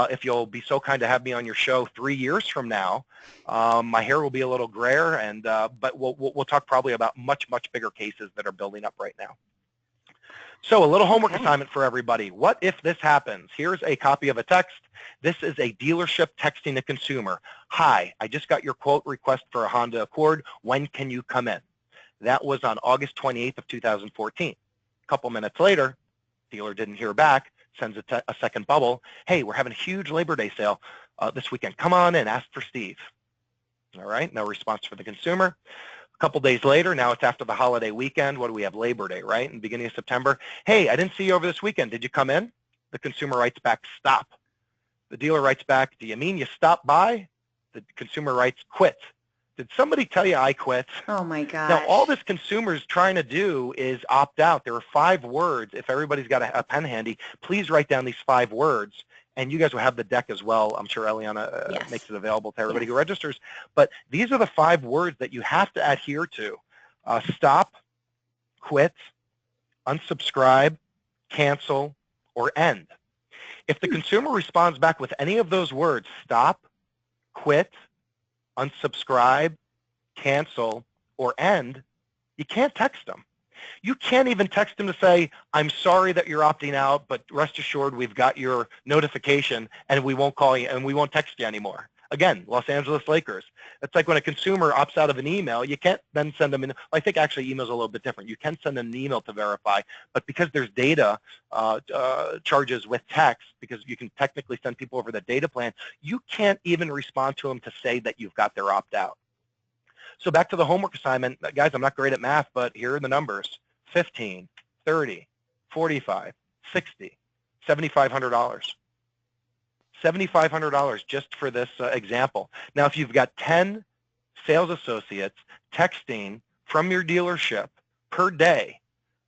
if you'll be so kind to have me on your show 3 years from now, my hair will be a little grayer, and but we'll talk probably about much bigger cases that are building up right now. So a little homework assignment for everybody. What if this happens? Here's a copy of a text. This is a dealership texting a consumer. Hi, I just got your quote request for a Honda Accord. When can you come in? That was on August 28th of 2014. A couple minutes later, dealer didn't hear back, sends a second bubble. Hey, we're having a huge Labor Day sale this weekend. Come on in, ask for Steve. All right, no response for the consumer. A couple days later, now it's after the holiday weekend. What do we have? Labor Day, right? In the beginning of September. Hey, I didn't see you over this weekend. Did you come in? The consumer writes back, stop. The dealer writes back, do you mean you stopped by? The consumer writes, quit. Did somebody tell you I quit? Oh my gosh. Now, all this consumer's trying to do is opt out. There are 5 words. If everybody's got a pen handy, please write down these 5 words. And you guys will have the deck as well. I'm sure Eliana Yes. makes it available to everybody who registers. But these are the 5 words that you have to adhere to. Stop, quit, unsubscribe, cancel, or end. If the consumer responds back with any of those words, stop, quit, unsubscribe, cancel, or end, you can't text them. You can't even text them to say, I'm sorry that you're opting out, but rest assured we've got your notification and we won't call you and we won't text you anymore. Again, Los Angeles Lakers. It's like when a consumer opts out of an email, you can't then send them in. I think actually email's a little bit different. You can send them an email to verify, but because there's data charges with text, because you can technically send people over the data plan, you can't even respond to them to say that you've got their opt-out. So back to the homework assignment. Guys, I'm not great at math, but here are the numbers. 15, 30, 45, 60, $7,500. $7,500 just for this example. Now, if you've got 10 sales associates texting from your dealership per day,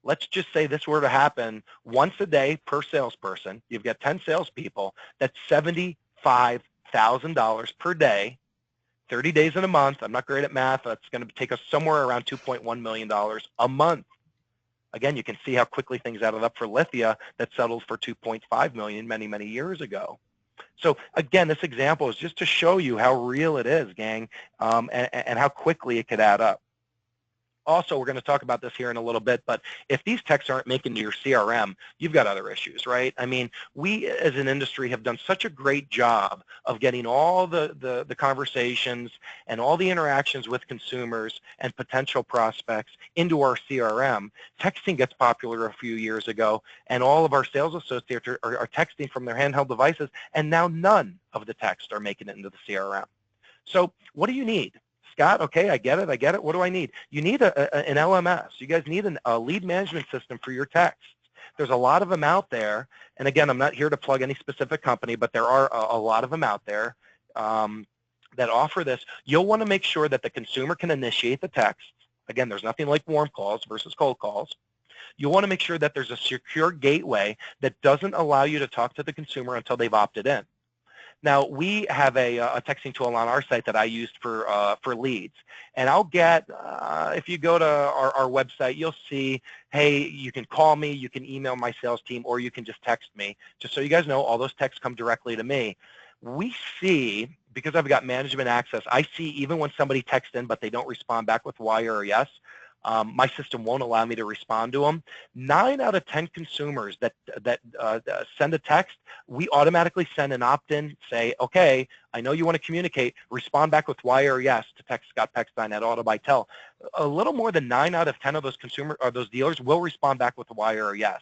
let's just say this were to happen once a day per salesperson. You've got 10 salespeople. That's $75,000 per day 30 days in a month. I'm not great at math. That's going to take us somewhere around $2.1 million a month. Again, you can see how quickly things added up for Lithia that settled for $2.5 million many, many years ago. So again, this example is just to show you how real it is, gang, and how quickly it could add up. Also, we're going to talk about this here in a little bit, but if these texts aren't making to your CRM, you've got other issues, right? I mean, we as an industry have done such a great job of getting all the conversations and all the interactions with consumers and potential prospects into our CRM. Texting gets popular a few years ago, and all of our sales associates are texting from their handheld devices, and now none of the texts are making it into the CRM. So what do you need? Scott, okay, I get it. What do I need? You need an LMS. You guys need a lead management system for your texts. There's a lot of them out there, and again, I'm not here to plug any specific company, but there are a lot of them out there that offer this. You'll want to make sure that the consumer can initiate the text. Again, there's nothing like warm calls versus cold calls. You want to make sure that there's a secure gateway that doesn't allow you to talk to the consumer until they've opted in. Now, we have a texting tool on our site that I used for leads. And I'll get, if you go to our website, you'll see, hey, you can call me, you can email my sales team, or you can just text me. Just so you guys know, all those texts come directly to me. We see, because I've got management access, I see even when somebody texts in but they don't respond back with Y or a yes, my system won't allow me to respond to them. 9 out of 10 consumers that send a text, we automatically send an opt-in, say, okay, I know you want to communicate, respond back with Y or yes to text Scott Pechstein at AutoBuyTel. A little more than 9 out of 10 of those dealers will respond back with Y or a yes.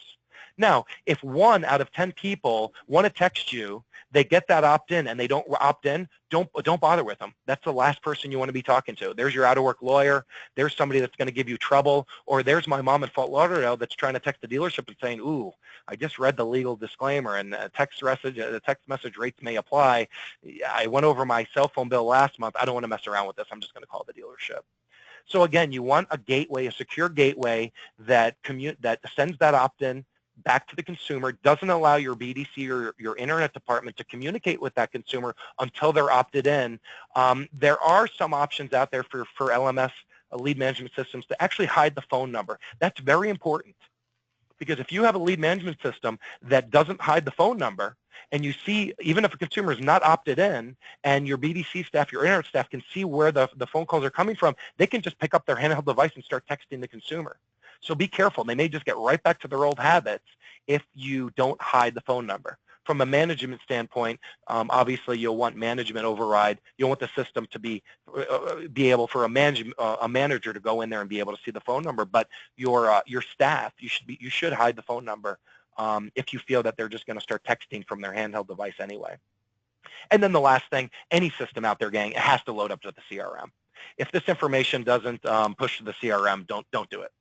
Now, if 1 out of 10 people want to text you, they get that opt-in and they don't opt in, don't bother with them. That's the last person you want to be talking to. There's your out-of-work lawyer. There's somebody that's going to give you trouble. Or there's my mom in Fort Lauderdale that's trying to text the dealership and saying, ooh, I just read the legal disclaimer and the text message rates may apply. I went over my cell phone bill last month. I don't want to mess around with this. I'm just going to call the dealership. So again, you want a gateway, a secure gateway that sends that opt-in back to the consumer, doesn't allow your BDC or your internet department to communicate with that consumer until they're opted in. There are some options out there for LMS lead management systems to actually hide the phone number. That's very important, because if you have a lead management system that doesn't hide the phone number, and you see, even if a consumer is not opted in, and your BDC staff, your internet staff can see where the phone calls are coming from, they can just pick up their handheld device and start texting the consumer. So be careful. They may just get right back to their old habits if you don't hide the phone number. From a management standpoint, obviously you'll want management override. You'll want the system to be able for a manager to go in there and be able to see the phone number. But your staff, you should hide the phone number if you feel that they're just going to start texting from their handheld device anyway. And then the last thing, any system out there, gang, it has to load up to the CRM. If this information doesn't push to the CRM, don't do it.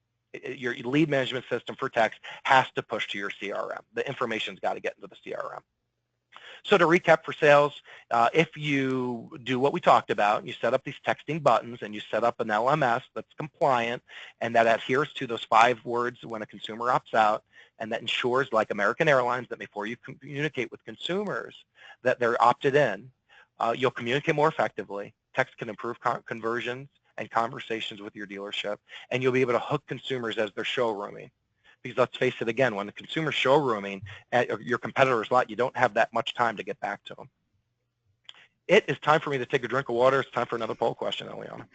Your lead management system for text has to push to your CRM. The information's got to get into the CRM. So to recap for sales, if you do what we talked about, you set up these texting buttons and you set up an LMS that's compliant and that adheres to those 5 words when a consumer opts out, and that ensures, like American Airlines, that before you communicate with consumers that they're opted in, you'll communicate more effectively. Text can improve conversions and conversations with your dealership, and you'll be able to hook consumers as they're showrooming. Because let's face it, again, when the consumer's showrooming at your competitor's lot, you don't have that much time to get back to them. It is time for me to take a drink of water. It's time for another poll question, Eliana.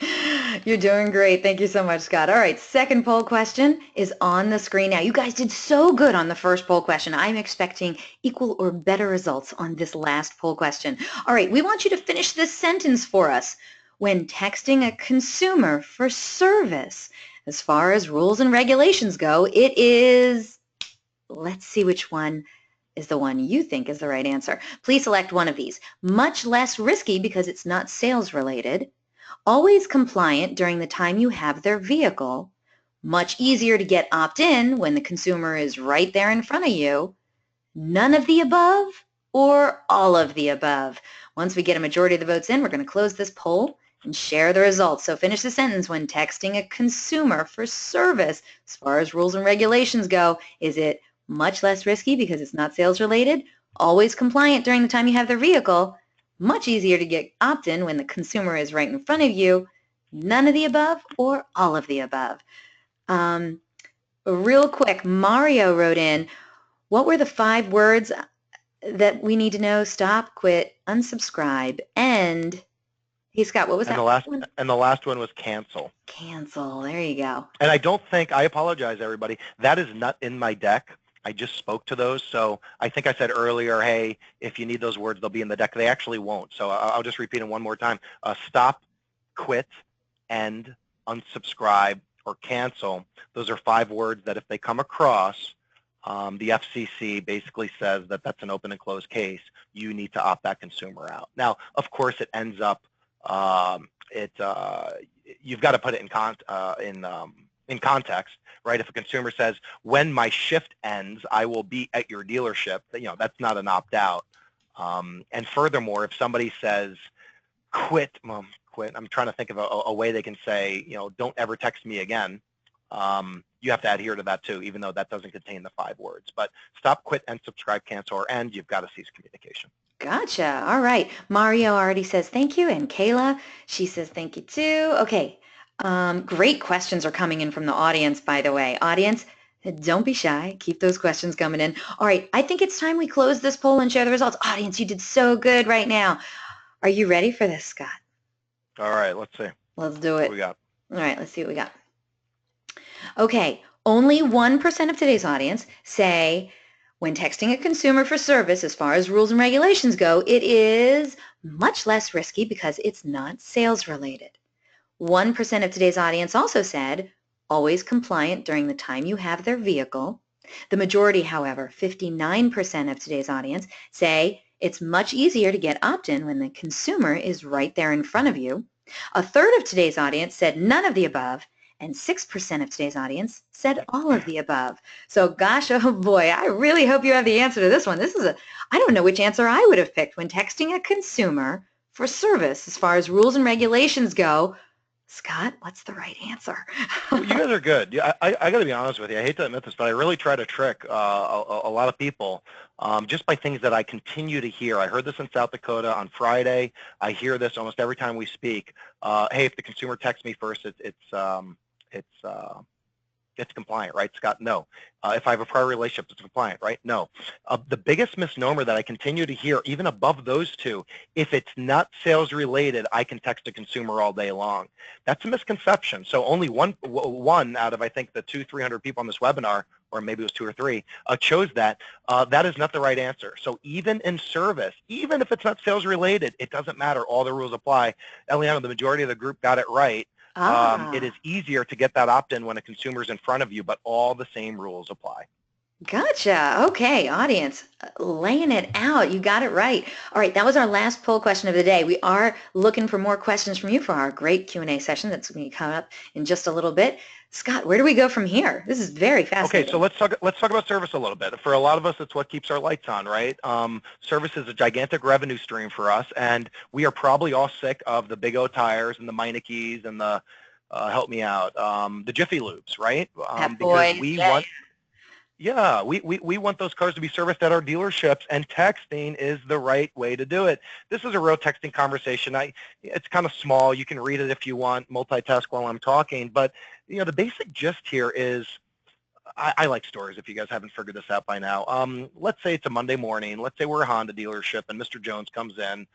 You're doing great. Thank you so much, Scott. All right, second poll question is on the screen now. You guys did so good on the first poll question. I'm expecting equal or better results on this last poll question. All right, we want you to finish this sentence for us. When texting a consumer for service, as far as rules and regulations go, it is, let's see which one is the one you think is the right answer. Please select one of these. Much less risky because it's not sales related. Always compliant during the time you have their vehicle. Much easier to get opt-in when the consumer is right there in front of you. None of the above or all of the above. Once we get a majority of the votes in, we're going to close this poll and share the results. So finish the sentence. When texting a consumer for service, as far as rules and regulations go, is it much less risky because it's not sales related, always compliant during the time you have their vehicle, much easier to get opt-in when the consumer is right in front of you, none of the above, or all of the above. Real quick, Mario wrote in, what were the 5 words that we need to know? Stop, quit, unsubscribe, and, hey Scott, what was And that the last one? and the last one was cancel. Cancel. There you go. And I don't think, I apologize, everybody, that is not in my deck. I just spoke to those. So I think I said earlier, hey, if you need those words, they'll be in the deck. They actually won't. So I'll just repeat them one more time. Stop, quit, end, unsubscribe, or cancel. Those are 5 words that if they come across, the FCC basically says that that's an open and closed case. You need to opt that consumer out. Now, of course, it ends up, you've got to put it in context, right? If a consumer says, when my shift ends, I will be at your dealership, that's not an opt-out. And furthermore, if somebody says, quit, I'm trying to think of a way they can say, don't ever text me again. You have to adhere to that too, even though that doesn't contain the 5 words. But stop, quit, and subscribe, cancel, or end, you've got to cease communication. Gotcha. All right. Mario already says thank you, and Kayla, she says thank you too. Okay. Great questions are coming in from the audience, by the way. Audience, don't be shy. Keep those questions coming in. All right. I think it's time we close this poll and share the results. Audience, you did so good right now. Are you ready for this, Scott? All right. Let's see. Let's do it. What we got? All right. Let's see what we got. Okay. Only 1% of today's audience say, when texting a consumer for service, as far as rules and regulations go, it is much less risky because it's not sales related. 1% of today's audience also said, always compliant during the time you have their vehicle. The majority, however, 59% of today's audience, say it's much easier to get opt-in when the consumer is right there in front of you. A third of today's audience said none of the above, and 6% of today's audience said all of the above. So gosh, oh boy, I really hope you have the answer to this one. I don't know which answer I would have picked when texting a consumer for service. As far as rules and regulations go, Scott, what's the right answer? Well, you guys are good. I got to be honest with you. I hate to admit this, but I really try to trick a lot of people just by things that I continue to hear. I heard this in South Dakota on Friday. I hear this almost every time we speak. Hey, if the consumer texts me first, it's compliant, right, Scott? No. If I have a prior relationship, it's compliant, right? No. The biggest misnomer that I continue to hear, even above those two, if it's not sales related, I can text a consumer all day long. That's a misconception. So only one out of, I think, the 300 people on this webinar, or maybe it was 2 or 3, chose that. That is not the right answer. So even in service, even if it's not sales related, it doesn't matter. All the rules apply. Eliana, the majority of the group got it right. It is easier to get that opt-in when a consumer is in front of you, but all the same rules apply. Gotcha. Okay, audience, laying it out. You got it right. All right, that was our last poll question of the day. We are looking for more questions from you for our great Q&A session that's going to come up in just a little bit. Scott, where do we go from here? This is very fascinating. Okay, so let's talk about service a little bit. For a lot of us, it's what keeps our lights on, right? Service is a gigantic revenue stream for us, and we are probably all sick of the Big O tires and the Meinekes and the help me out, the Jiffy Lubes, right? Because we want. Yeah, we want those cars to be serviced at our dealerships, and texting is the right way to do it. This is a real texting conversation. It's kind of small. You can read it if you want, multitask while I'm talking. But, the basic gist here is, I like stories if you guys haven't figured this out by now. Let's say it's a Monday morning. Let's say we're a Honda dealership and Mr. Jones comes in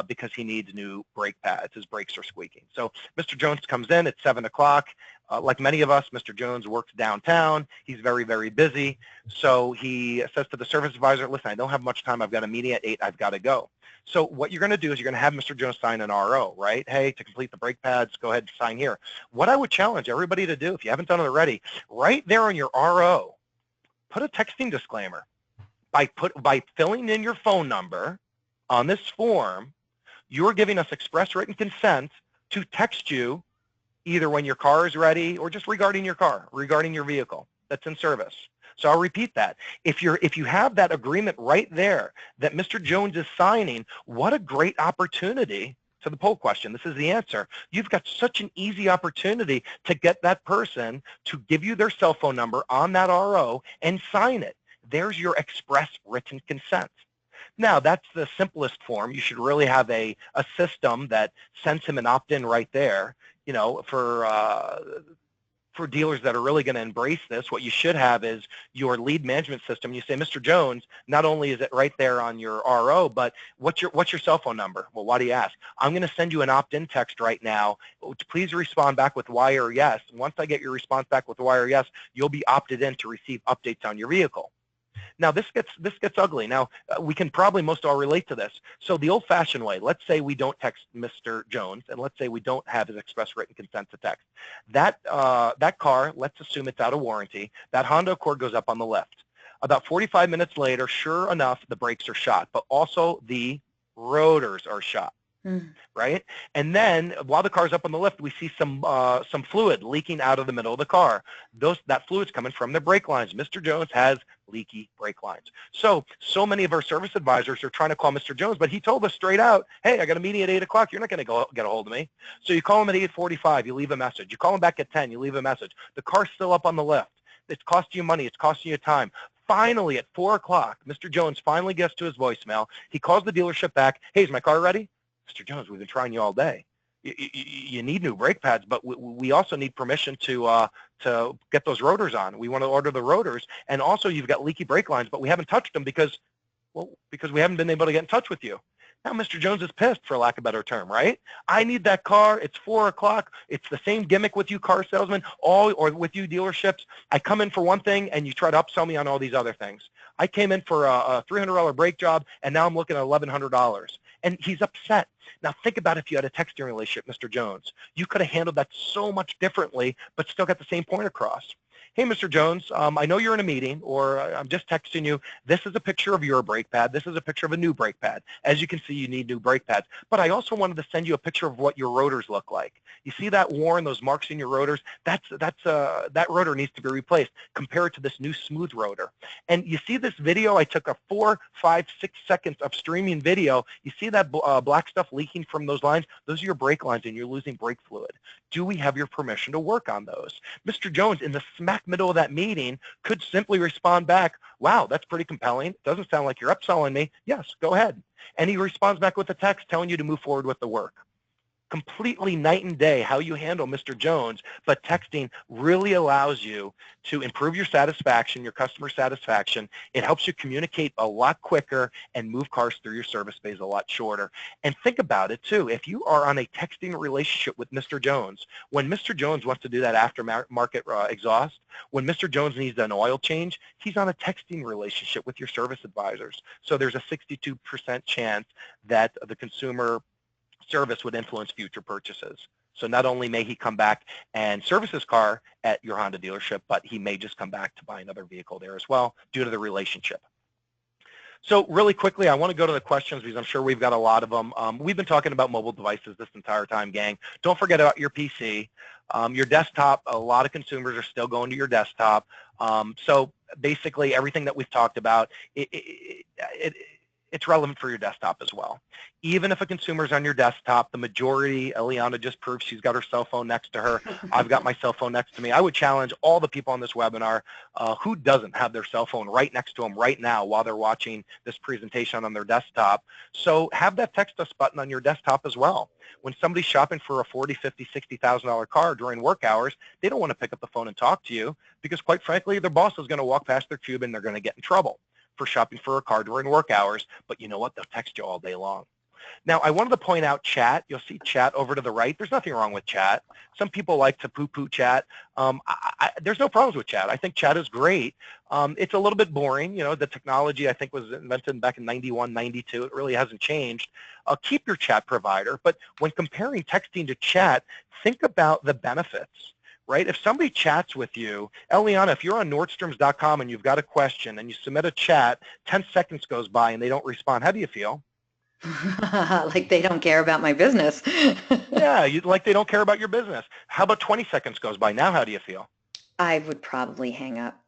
because he needs new brake pads. His brakes are squeaking. So Mr. Jones comes in at 7 o'clock. Like many of us, Mr. Jones works downtown. He's very, very busy. So he says to the service advisor, listen, I don't have much time. I've got a meeting at 8. I've got to go. So what you're going to do is you're going to have Mr. Jones sign an RO, right? Hey, to complete the brake pads, go ahead and sign here. What I would challenge everybody to do, if you haven't done it already, right there on your RO, put a texting disclaimer. By filling in your phone number on this form, you're giving us express written consent to text you either when your car is ready or just regarding your car, regarding your vehicle that's in service. So I'll repeat that. If you have that agreement right there that Mr. Jones is signing, what a great opportunity to the poll question. This is the answer. You've got such an easy opportunity to get that person to give you their cell phone number on that RO and sign it. There's your express written consent. Now, that's the simplest form. You should really have a system that sends him an opt-in right there. You know, for dealers that are really going to embrace this, what you should have is your lead management system. You say, Mr. Jones, not only is it right there on your RO, but what's your cell phone number? Well, why do you ask? I'm going to send you an opt-in text right now. Please respond back with Y or yes. Once I get your response back with Y or yes, you'll be opted in to receive updates on your vehicle. Now, this gets ugly. Now, we can probably most all relate to this. So the old-fashioned way, let's say we don't text Mr. Jones, and let's say we don't have his express written consent to text. That car, let's assume it's out of warranty, that Honda Accord goes up on the lift. About 45 minutes later, sure enough, the brakes are shot, but also the rotors are shot. Right? And then while the car's up on the lift, we see some fluid leaking out of the middle of the car. That fluid's coming from the brake lines. Mr. Jones has leaky brake lines. So many of our service advisors are trying to call Mr. Jones, but he told us straight out, hey, I got a meeting at 8 o'clock. You're not going to get a hold of me. So you call him at 8:45. You leave a message. You call him back at 10. You leave a message. The car's still up on the lift. It's costing you money. It's costing you time. Finally, at 4 o'clock, Mr. Jones finally gets to his voicemail. He calls the dealership back. Hey, is my car ready? Mr. Jones, we've been trying you all day. You need new brake pads, but we also need permission to get those rotors on. We want to order the rotors, and also you've got leaky brake lines, but we haven't touched them because we haven't been able to get in touch with you. Now, Mr. Jones is pissed, for lack of a better term, right? I need that car. It's 4 o'clock. It's the same gimmick with you car salesmen, or with you dealerships. I come in for one thing, and you try to upsell me on all these other things. I came in for a $300 brake job, and now I'm looking at $1,100. And he's upset. Now, think about if you had a texting relationship, Mr. Jones. You could have handled that so much differently, but still got the same point across. Hey, Mr. Jones, I know you're in a meeting, or I'm just texting you. This is a picture of your brake pad. This is a picture of a new brake pad. As you can see, you need new brake pads. But I also wanted to send you a picture of what your rotors look like. You see that worn, those marks in your rotors? That rotor needs to be replaced. Compare it to this new smooth rotor. And you see this video? I took a 4, 5, 6 seconds of streaming video. You see that black stuff leaking from those lines? Those are your brake lines, and you're losing brake fluid. Do we have your permission to work on those? Mr. Jones, in the smack middle of that meeting, could simply respond back, wow, that's pretty compelling. Doesn't sound like you're upselling me. Yes, go ahead. And he responds back with a text telling you to move forward with the work. Completely night and day how you handle Mr. Jones, but texting really allows you to improve your satisfaction, your customer satisfaction. It helps you communicate a lot quicker and move cars through your service bays a lot shorter. And think about it too, if you are on a texting relationship with Mr. Jones, when Mr. Jones wants to do that aftermarket exhaust, when Mr. Jones needs an oil change, he's on a texting relationship with your service advisors. So there's a 62% chance that the consumer service would influence future purchases. So not only may he come back and service his car at your Honda dealership, but he may just come back to buy another vehicle there as well due to the relationship. So really quickly, I want to go to the questions because I'm sure we've got a lot of them. We've been talking about mobile devices this entire time, gang. Don't forget about your PC. Your desktop, a lot of consumers are still going to your desktop. So basically everything that we've talked about, it's relevant for your desktop as well. Even if a consumer's on your desktop, the majority, Eliana just proved she's got her cell phone next to her. I've got my cell phone next to me. I would challenge all the people on this webinar who doesn't have their cell phone right next to them right now while they're watching this presentation on their desktop. So have that text us button on your desktop as well. When somebody's shopping for a $40,000, $50,000, $60,000 car during work hours, they don't want to pick up the phone and talk to you because quite frankly, their boss is going to walk past their cube and they're going to get in trouble for shopping for a car during work hours, but you know what? They'll text you all day long. Now, I wanted to point out chat. You'll see chat over to the right. There's nothing wrong with chat. Some people like to poo-poo chat. There's no problems with chat. I think chat is great. It's a little bit boring. You know, the technology, I think, was invented back in 91, 92. It really hasn't changed. Keep your chat provider, but when comparing texting to chat, think about the benefits. Right? If somebody chats with you, Eliana, if you're on Nordstroms.com and you've got a question and you submit a chat, 10 seconds goes by and they don't respond, how do you feel? Like they don't care about my business. Yeah, like they don't care about your business. How about 20 seconds goes by? Now how do you feel? I would probably hang up.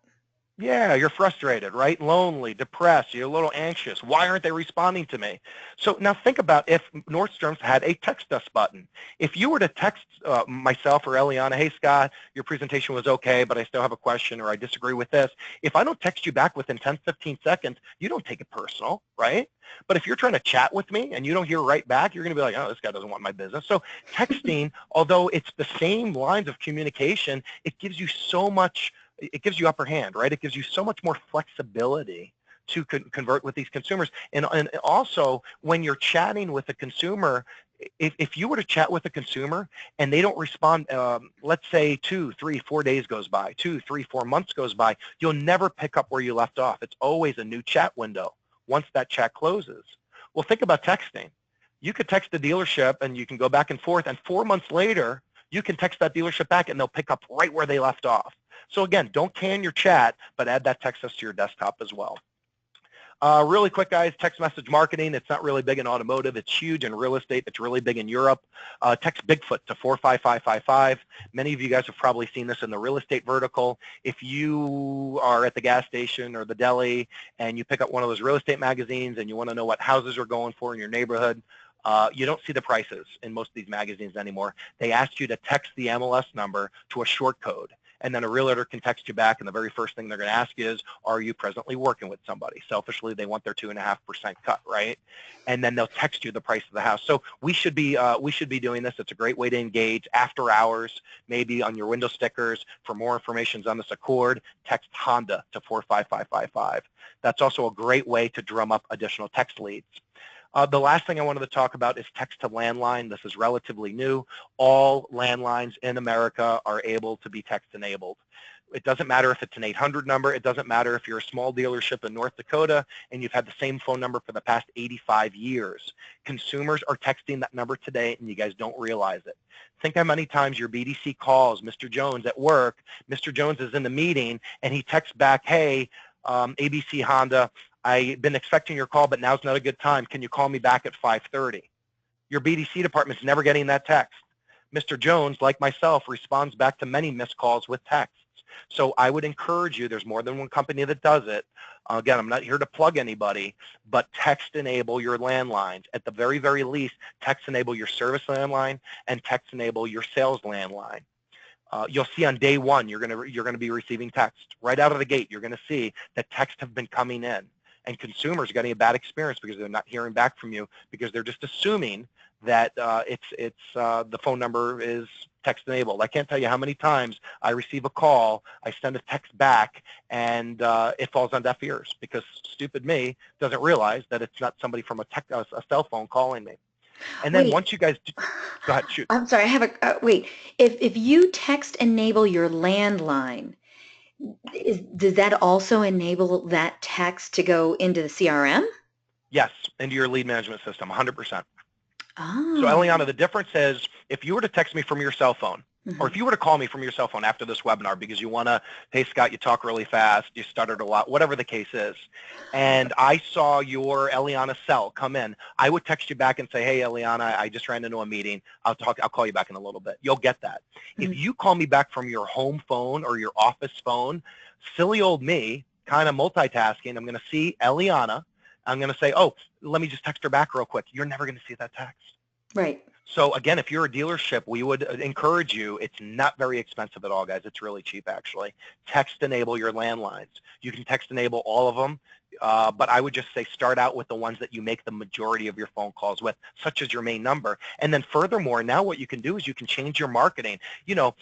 Yeah, you're frustrated, right? Lonely, depressed, you're a little anxious. Why aren't they responding to me? So now think about if Nordstrom's had a text us button. If you were to text myself or Eliana, hey, Scott, your presentation was okay, but I still have a question or I disagree with this. If I don't text you back within 10, 15 seconds, you don't take it personal, right? But if you're trying to chat with me and you don't hear right back, you're going to be like, oh, this guy doesn't want my business. So texting, although it's the same lines of communication, it gives you so much, it gives you upper hand, right? It gives you so much more flexibility to convert with these consumers. And also, when you're chatting with a consumer, if you were to chat with a consumer and they don't respond, let's say 2, 3, 4 days goes by, 2, 3, 4 months goes by, you'll never pick up where you left off. It's always a new chat window once that chat closes. Well, think about texting. You could text the dealership and you can go back and forth, and 4 months later, you can text that dealership back and they'll pick up right where they left off. So again, don't can your chat, but add that text us to your desktop as well. Really quick, guys, text message marketing. It's not really big in automotive. It's huge in real estate. It's really big in Europe. Text Bigfoot to 45555. Many of you guys have probably seen this in the real estate vertical. If you are at the gas station or the deli and you pick up one of those real estate magazines and you want to know what houses are going for in your neighborhood, you don't see the prices in most of these magazines anymore. They ask you to text the MLS number to a short code. And then a realtor can text you back, and the very first thing they're going to ask you is, are you presently working with somebody? Selfishly, they want their 2.5% cut, right? And then they'll text you the price of the house. So we should be doing this. It's a great way to engage after hours, maybe on your window stickers. For more information on this Accord, text Honda to 45555. That's also a great way to drum up additional text leads. The last thing I wanted to talk about is text to landline. This is relatively new. All landlines in America are able to be text enabled. It doesn't matter if it's an 800 number. It doesn't matter if you're a small dealership in North Dakota and you've had the same phone number for the past 85 years. Consumers are texting that number today, and you guys don't realize it. Think how many times your BDC calls Mr. Jones at work. Mr. Jones is in the meeting, and he texts back, hey, ABC Honda, I've been expecting your call, but now's not a good time. Can you call me back at 5:30? Your BDC department's never getting that text. Mr. Jones, like myself, responds back to many missed calls with texts. So I would encourage you, there's more than one company that does it. Again, I'm not here to plug anybody, but text enable your landlines. At the very, very least, text enable your service landline and text enable your sales landline. You'll see on day one, you're going to be receiving text. Right out of the gate, you're going to see that texts have been coming in. And consumers are getting a bad experience because they're not hearing back from you because they're just assuming that the phone number is text enabled. I can't tell you how many times I receive a call, I send a text back, and it falls on deaf ears because stupid me doesn't realize that it's not somebody from a cell phone calling me. And then Wait, once you guys go ahead, shoot. I'm sorry, I have a, wait. If you text enable your landline, does that also enable that text to go into the CRM? Yes, into your lead management system, 100%. So Oh. Eliana, the difference is if you were to text me from your cell phone, or if Mhm. you were to call me from your cell phone after this webinar because you want to, hey, Scott, you talk really fast, you stuttered a lot, whatever the case is, and I saw your Eliana cell come in, I would text you back and say, hey, Eliana, I just ran into a meeting. I'll call you back in a little bit. You'll get that. If Mhm. you call me back from your home phone or your office phone, silly old me, kind of multitasking, I'm going to see Eliana. I'm going to say, oh, let me just text her back real quick. You're never going to see that text. Right. So again, if you're a dealership, we would encourage you. It's not very expensive at all, guys. It's really cheap, actually. Text enable your landlines. You can text enable all of them, but I would just say start out with the ones that you make the majority of your phone calls with, such as your main number. And then furthermore, now what you can do is you can change your marketing. You know,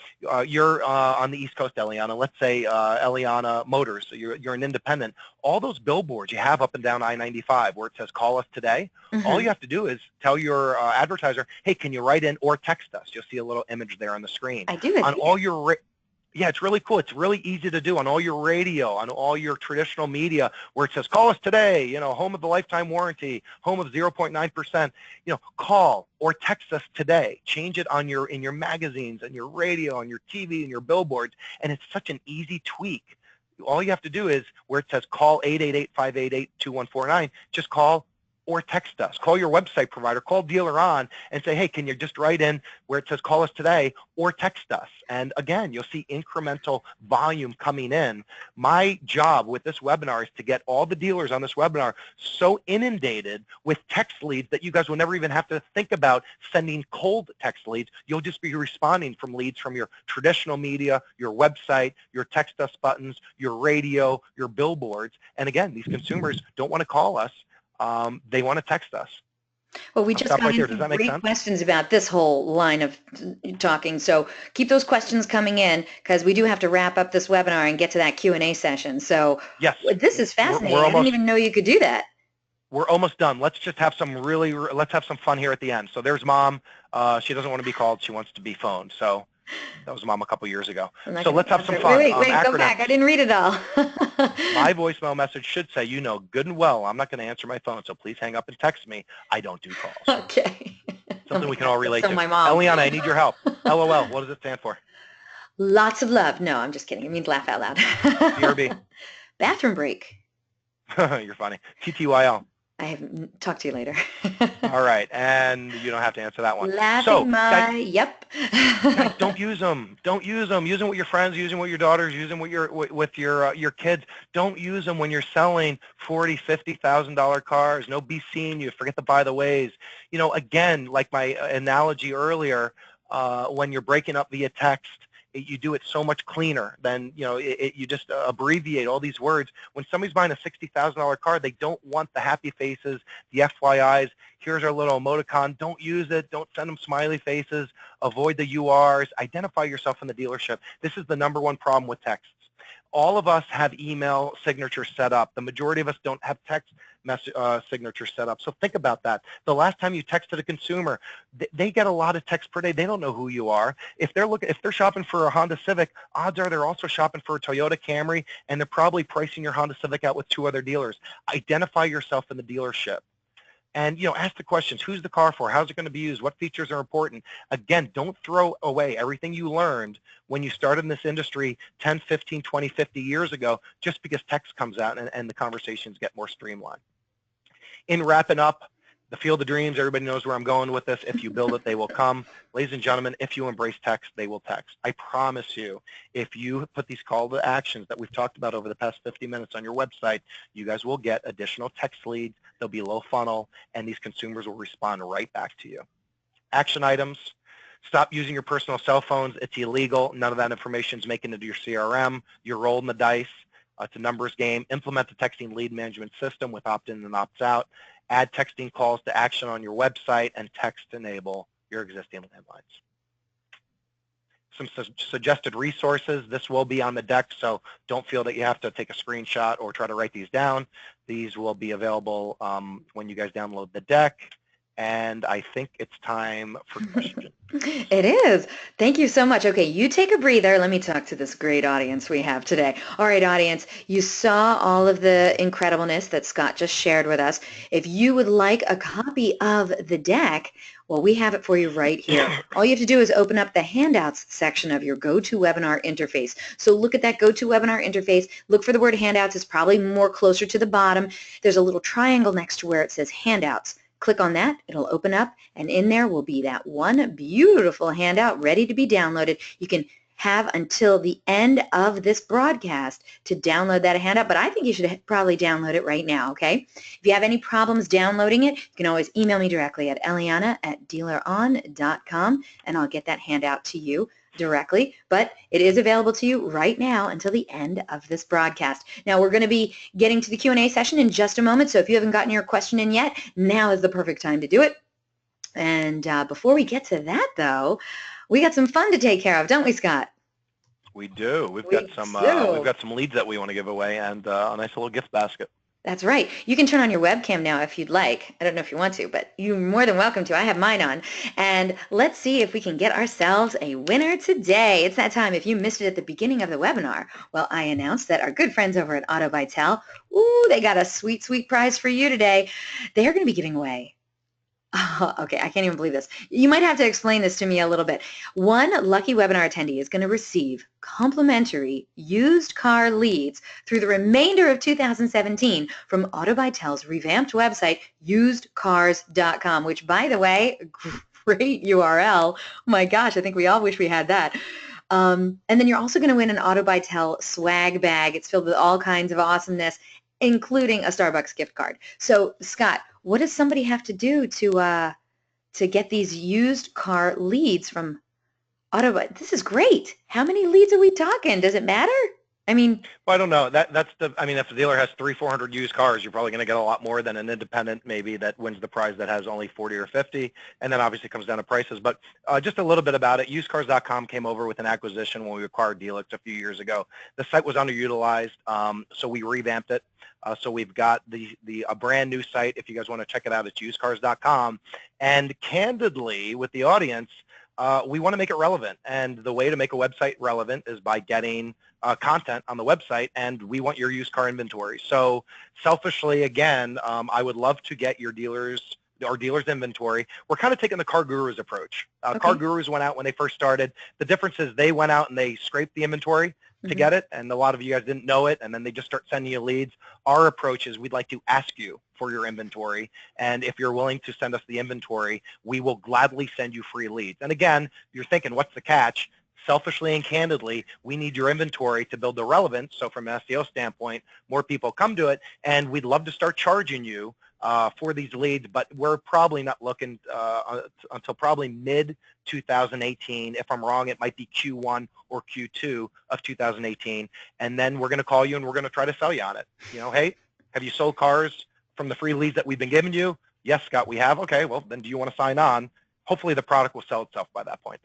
you're on the East Coast, Eliana. Let's say Eliana Motors. So you're an independent. All those billboards you have up and down I-95 where it says call us today, all you have to do is tell your advertiser, hey, can you write in or text us? You'll see a little image there on the screen. I do. I On see all it. your, yeah, it's really cool. It's really easy to do on all your radio, on all your traditional media where it says, call us today, you know, home of the lifetime warranty, home of 0.9%, you know, call or text us today. Change it on in your magazines, and your radio, on your TV, and your billboards. And it's such an easy tweak. All you have to do is where it says call 888-588-2149, just call or text us. Call your website provider, call DealerOn and say, hey, can you just write in where it says call us today, or text us. And again, you'll see incremental volume coming in. My job with this webinar is to get all the dealers on this webinar so inundated with text leads that you guys will never even have to think about sending cold text leads. You'll just be responding from leads from your traditional media, your website, your text us buttons, your radio, your billboards. And again, these consumers don't want to call us. They want to text us. Well, we just got right there. into Does that make great sense? questions about this whole line of talking. So keep those questions coming in, because we do have to wrap up this webinar and get to that Q&A session. So yes, this is fascinating. We're I didn't even know you could do that. We're almost done. Let's just have some let's have some fun here at the end. So there's Mom. She doesn't want to be called. She wants to be phoned. So that was Mom a couple years ago. So let's have some fun. Wait, go back. I didn't read it all. My voicemail message should say, you know good and well, I'm not going to answer my phone, so please hang up and text me. I don't do calls. Okay. Something we can all relate to. My mom. Eliana, I need your help. LOL, what does it stand for? Lots of love. No, I'm just kidding. I mean, laugh out loud. BRB. Bathroom break. You're funny. TTYL. I haven't talked to you later. All right, and you don't have to answer that one. Laughing yep. Guys, don't use them. Don't use them. Use them with your friends. Use them with your daughters. Use them with your kids. Don't use them when you're selling $40,000, $50,000 cars. No be seeing you. Forget the by the ways. You know, again, like my analogy earlier, when you're breaking up via text, you do it so much cleaner than, you know, you just abbreviate all these words. When somebody's buying a $60,000 car, they don't want the happy faces, the FYIs. Here's our little emoticon. Don't use it. Don't send them smiley faces. Avoid the URs. Identify yourself in the dealership. This is the #1 problem with texts. All of us have email signatures set up. The majority of us don't have text signatures set up. So think about that. The last time you texted a consumer, they get a lot of texts per day. They don't know who you are. If they're shopping for a Honda Civic, odds are they're also shopping for a Toyota Camry, and they're probably pricing your Honda Civic out with 2 other dealers. Identify yourself in the dealership. And, you know, ask the questions. Who's the car for? How's it going to be used? What features are important? Again, don't throw away everything you learned when you started in this industry 10, 15, 20, 50 years ago just because text comes out and the conversations get more streamlined. In wrapping up, the field of dreams, everybody knows where I'm going with this. If you build it, they will come. Ladies and gentlemen, if you embrace text, they will text. I promise you, if you put these call to actions that we've talked about over the past 50 minutes on your website, you guys will get additional text leads. They'll be low funnel, and these consumers will respond right back to you. Action items. Stop using your personal cell phones. It's illegal. None of that information is making it into your CRM. You're rolling the dice. It's a numbers game. Implement the texting lead management system with opt-in and opt-out. Add texting calls to action on your website, and text enable your existing landlines. Some suggested resources. This will be on the deck, so don't feel that you have to take a screenshot or try to write these down. These will be available when you guys download the deck. And I think it's time for questions. It is. Thank you so much. Okay, you take a breather. Let me talk to this great audience we have today. All right, audience, you saw all of the incredibleness that Scott just shared with us. If you would like a copy of the deck, well, we have it for you right here. All you have to do is open up the handouts section of your GoToWebinar interface. So look at that GoToWebinar interface. Look for the word handouts. It's probably more closer to the bottom. There's a little triangle next to where it says handouts. Click on that, it'll open up, and in there will be that one beautiful handout ready to be downloaded. You can have until the end of this broadcast to download that handout, but I think you should probably download it right now, okay? If you have any problems downloading it, you can always email me directly at eliana@dealeron.com, and I'll get that handout to you directly, but it is available to you right now until the end of this broadcast. Now, we're going to be getting to the Q&A session in just a moment, so if you haven't gotten your question in yet, now is the perfect time to do it. And before we get to that, though, we got some fun to take care of, don't we, Scott? We do. We've got some leads that we want to give away, and a nice little gift basket. That's right. You can turn on your webcam now if you'd like. I don't know if you want to, but you're more than welcome to. I have mine on. And let's see if we can get ourselves a winner today. It's that time. If you missed it at the beginning of the webinar, well, I announced that our good friends over at Auto Vitel, ooh, they got a sweet, sweet prize for you today. They're going to be giving away Oh, okay, I can't even believe this. You might have to explain this to me a little bit. One lucky webinar attendee is going to receive complimentary used car leads through the remainder of 2017 from AutoBytel's revamped website, usedcars.com, which, by the way, great URL. Oh my gosh, I think we all wish we had that. And then you're also going to win an AutoBytel swag bag. It's filled with all kinds of awesomeness, including a Starbucks gift card. So, Scott, what does somebody have to do to get these used car leads from Autobot? This is great. How many leads are we talking? Does it matter? I mean, Well, I don't know. I mean, if the dealer has 400 used cars, you're probably going to get a lot more than an independent maybe that wins the prize that has only 40 or 50, and then obviously it comes down to prices. But just a little bit about it. Usedcars.com came over with an acquisition when we acquired Dealix a few years ago. The site was underutilized, so we revamped it. So we've got a brand new site. If you guys want to check it out, it's usedcars.com. And candidly, with the audience, we want to make it relevant. And the way to make a website relevant is by getting content on the website, and we want your used car inventory. So selfishly, again, I would love to get your dealers' inventory. We're kind of taking the Car Gurus approach. okay. Car Gurus went out when they first started. The difference is they went out and they scraped the inventory to get it, and a lot of you guys didn't know it, and then they just start sending you leads. Our approach is we'd like to ask you for your inventory, and if you're willing to send us the inventory, we will gladly send you free leads. And again, you're thinking, what's the catch? Selfishly and candidly, we need your inventory to build the relevance. So from an SEO standpoint, more people come to it, and we'd love to start charging you for these leads, but we're probably not looking until probably mid-2018. If I'm wrong, it might be Q1 or Q2 of 2018, and then we're going to call you and we're going to try to sell you on it. You know, hey, have you sold cars from the free leads that we've been giving you? Yes, Scott, we have. Okay, well, then do you want to sign on? Hopefully the product will sell itself by that point.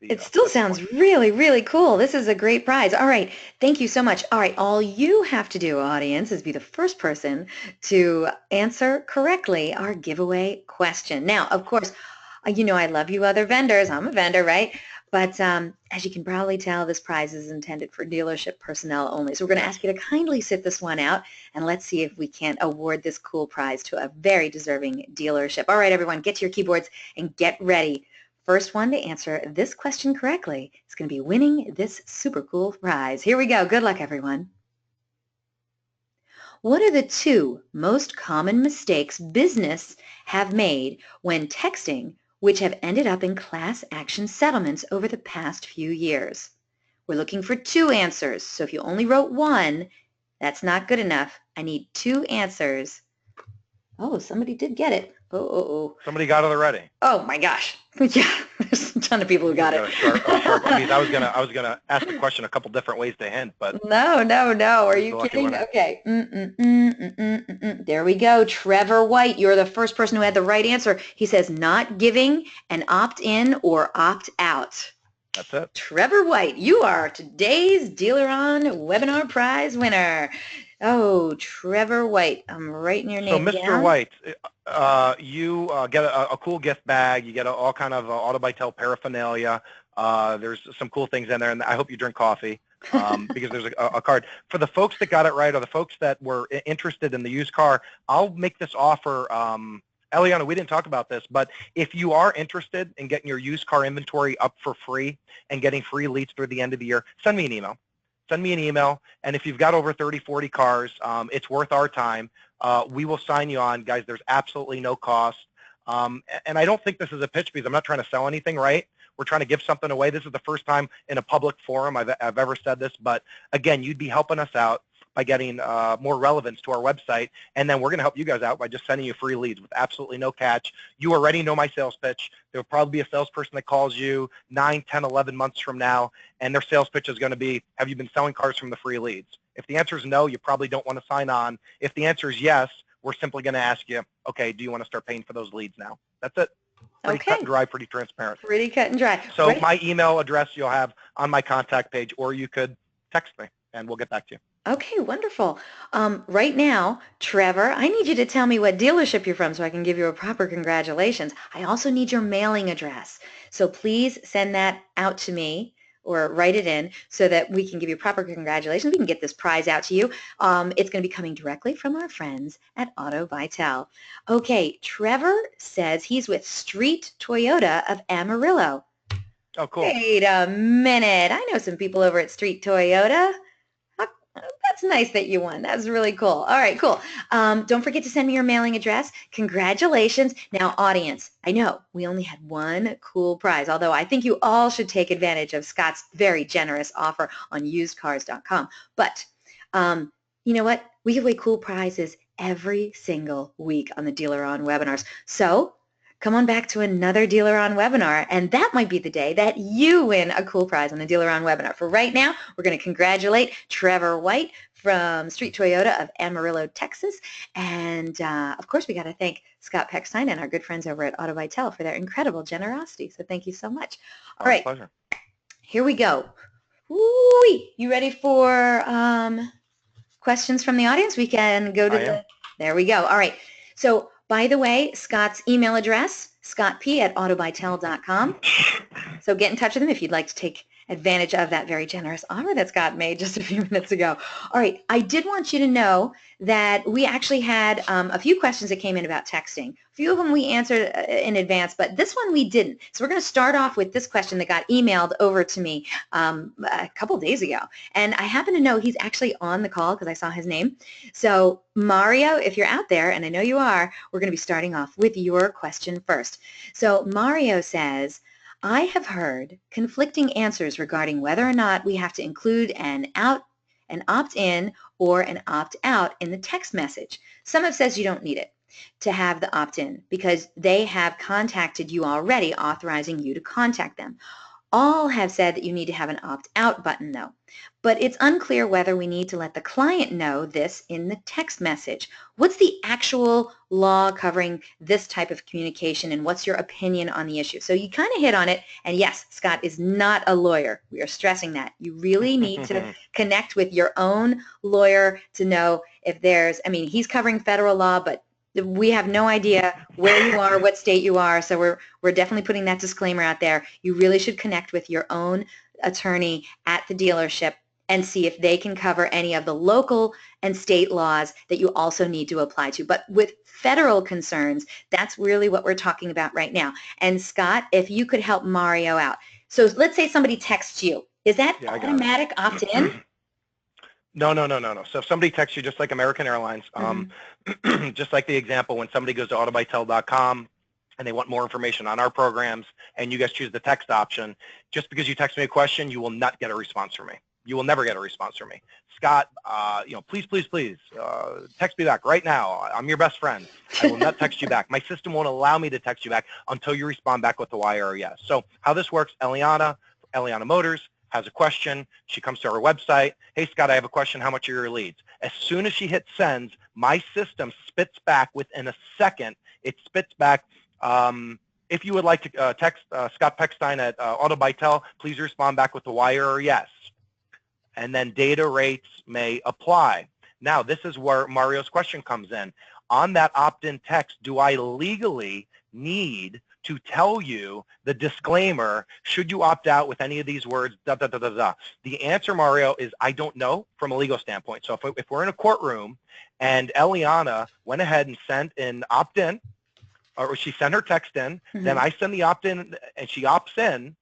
It still sounds really, really cool. This is a great prize. All right. Thank you so much. All right. All you have to do, audience, is be the first person to answer correctly our giveaway question. Now, of course, you know I love you other vendors. I'm a vendor, right? But as you can probably tell, this prize is intended for dealership personnel only. So we're going to ask you to kindly sit this one out, and let's see if we can't award this cool prize to a very deserving dealership. All right, everyone, get to your keyboards and get ready. First one to answer this question correctly is going to be winning this super cool prize. Here we go. Good luck, everyone. What are the two most common mistakes business have made when texting, which have ended up in class action settlements over the past few years? We're looking for two answers, so if you only wrote one, that's not good enough. I need two answers. Oh, somebody did get it. Oh. Somebody got it already. Oh my gosh. Yeah, there's a ton of people who got it. I was gonna ask the question a couple different ways to hint, but no. Are you kidding? Okay. There we go. Trevor White, you're the first person who had the right answer. He says not giving an opt-in or opt-out. That's it. Trevor White, you are today's DealerOn webinar prize winner. Oh, Trevor White, I'm writing your name down. So, Mr. White, you get a cool gift bag. You get all kind of AutoBytel paraphernalia. There's some cool things in there, and I hope you drink coffee because there's a card. For the folks that got it right or the folks that were interested in the used car, I'll make this offer. Eliana, we didn't talk about this, but if you are interested in getting your used car inventory up for free and getting free leads through the end of the year, send me an email. Send me an email, and if you've got over 30, 40 cars, it's worth our time. We will sign you on. Guys, there's absolutely no cost. And I don't think this is a pitch because I'm not trying to sell anything, right? We're trying to give something away. This is the first time in a public forum I've ever said this, but again, you'd be helping us out by getting more relevance to our website, and then we're going to help you guys out by just sending you free leads with absolutely no catch. You already know my sales pitch. There will probably be a salesperson that calls you 9, 10, 11 months from now, and their sales pitch is going to be, have you been selling cars from the free leads? If the answer is no, you probably don't want to sign on. If the answer is yes, we're simply going to ask you, okay, do you want to start paying for those leads now? That's it. Pretty cut and dry, pretty transparent. Pretty cut and dry. So my email address you'll have on my contact page, or you could text me, and we'll get back to you. Okay, wonderful. Right now, Trevor, I need you to tell me what dealership you're from so I can give you a proper congratulations. I also need your mailing address. So please send that out to me or write it in so that we can give you proper congratulations. We can get this prize out to you. It's going to be coming directly from our friends at Auto Vital. Okay, Trevor says he's with Street Toyota of Amarillo. Oh, cool. Wait a minute. I know some people over at Street Toyota. That's nice that you won. That's really cool. All right, cool. Don't forget to send me your mailing address. Congratulations. Now, audience, I know we only had one cool prize, although I think you all should take advantage of Scott's very generous offer on usedcars.com. But you know what? We give away cool prizes every single week on the DealerOn webinars. So come on back to another DealerOn webinar, and that might be the day that you win a cool prize on the DealerOn webinar. For right now, we're going to congratulate Trevor White from Street Toyota of Amarillo, Texas. And, of course, we got to thank Scott Pechstein and our good friends over at Auto Vital for their incredible generosity. So thank you so much. All right. Pleasure. Here we go. Woo-wee. You ready for questions from the audience? We can go to there we go. All right. So, by the way, Scott's email address, scottp@autobytel.com. So get in touch with him if you'd like to take advantage of that very generous offer that Scott made just a few minutes ago. All right, I did want you to know that we actually had a few questions that came in about texting. A few of them we answered in advance, but this one we didn't. So we're going to start off with this question that got emailed over to me a couple days ago. And I happen to know he's actually on the call because I saw his name. So Mario, if you're out there, and I know you are, we're going to be starting off with your question first. So Mario says, I have heard conflicting answers regarding whether or not we have to include an opt-in or an opt-out in the text message. Some have said you don't need it to have the opt-in because they have contacted you already, authorizing you to contact them. All have said that you need to have an opt-out button, though. But it's unclear whether we need to let the client know this in the text message. What's the actual law covering this type of communication, and what's your opinion on the issue? So you kind of hit on it, and yes, Scott is not a lawyer. We are stressing that. You really need to connect with your own lawyer to know if there's, I mean, he's covering federal law, but we have no idea where you are, what state you are, so we're definitely putting that disclaimer out there. You really should connect with your own attorney at the dealership and see if they can cover any of the local and state laws that you also need to apply to. But with federal concerns, that's really what we're talking about right now. And Scott, if you could help Mario out. So let's say somebody texts you. Is that automatic opt-in? No. So if somebody texts you, just like American Airlines, just like the example when somebody goes to autobytel.com and they want more information on our programs and you guys choose the text option, just because you text me a question, you will not get a response from me. You will never get a response from me. Scott, please, text me back right now. I'm your best friend. I will not text you back. My system won't allow me to text you back until you respond back with the Y or a yes. So how this works, Eliana Motors, has a question. She comes to our website. Hey, Scott, I have a question. How much are your leads? As soon as she hits sends, my system spits back within a second. It spits back, if you would like to text Scott Pechstein at Auto Bytel, please respond back with the Y or yes. And then data rates may apply. Now, this is where Mario's question comes in. On that opt-in text, do I legally need to tell you the disclaimer, should you opt out with any of these words, da, da, da, da, da. The answer, Mario, is I don't know from a legal standpoint. So if we're in a courtroom and Eliana went ahead and sent an opt-in, or she sent her text in, then I send the opt-in and she opts in,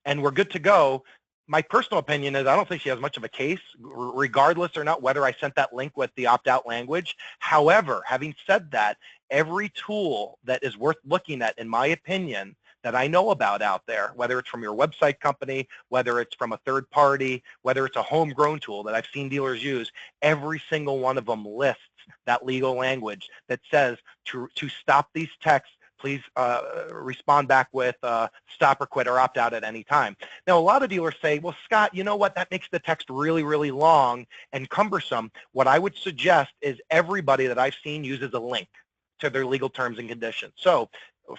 and we're good to go. My personal opinion is I don't think she has much of a case, regardless or not whether I sent that link with the opt-out language. However, having said that, every tool that is worth looking at, in my opinion, that I know about out there, whether it's from your website company, whether it's from a third party, whether it's a homegrown tool that I've seen dealers use, every single one of them lists that legal language that says to stop these texts, please respond back with stop or quit or opt out at any time. Now, a lot of dealers say, well, Scott, you know what? That makes the text really, really long and cumbersome. What I would suggest is everybody that I've seen uses a link to their legal terms and conditions. So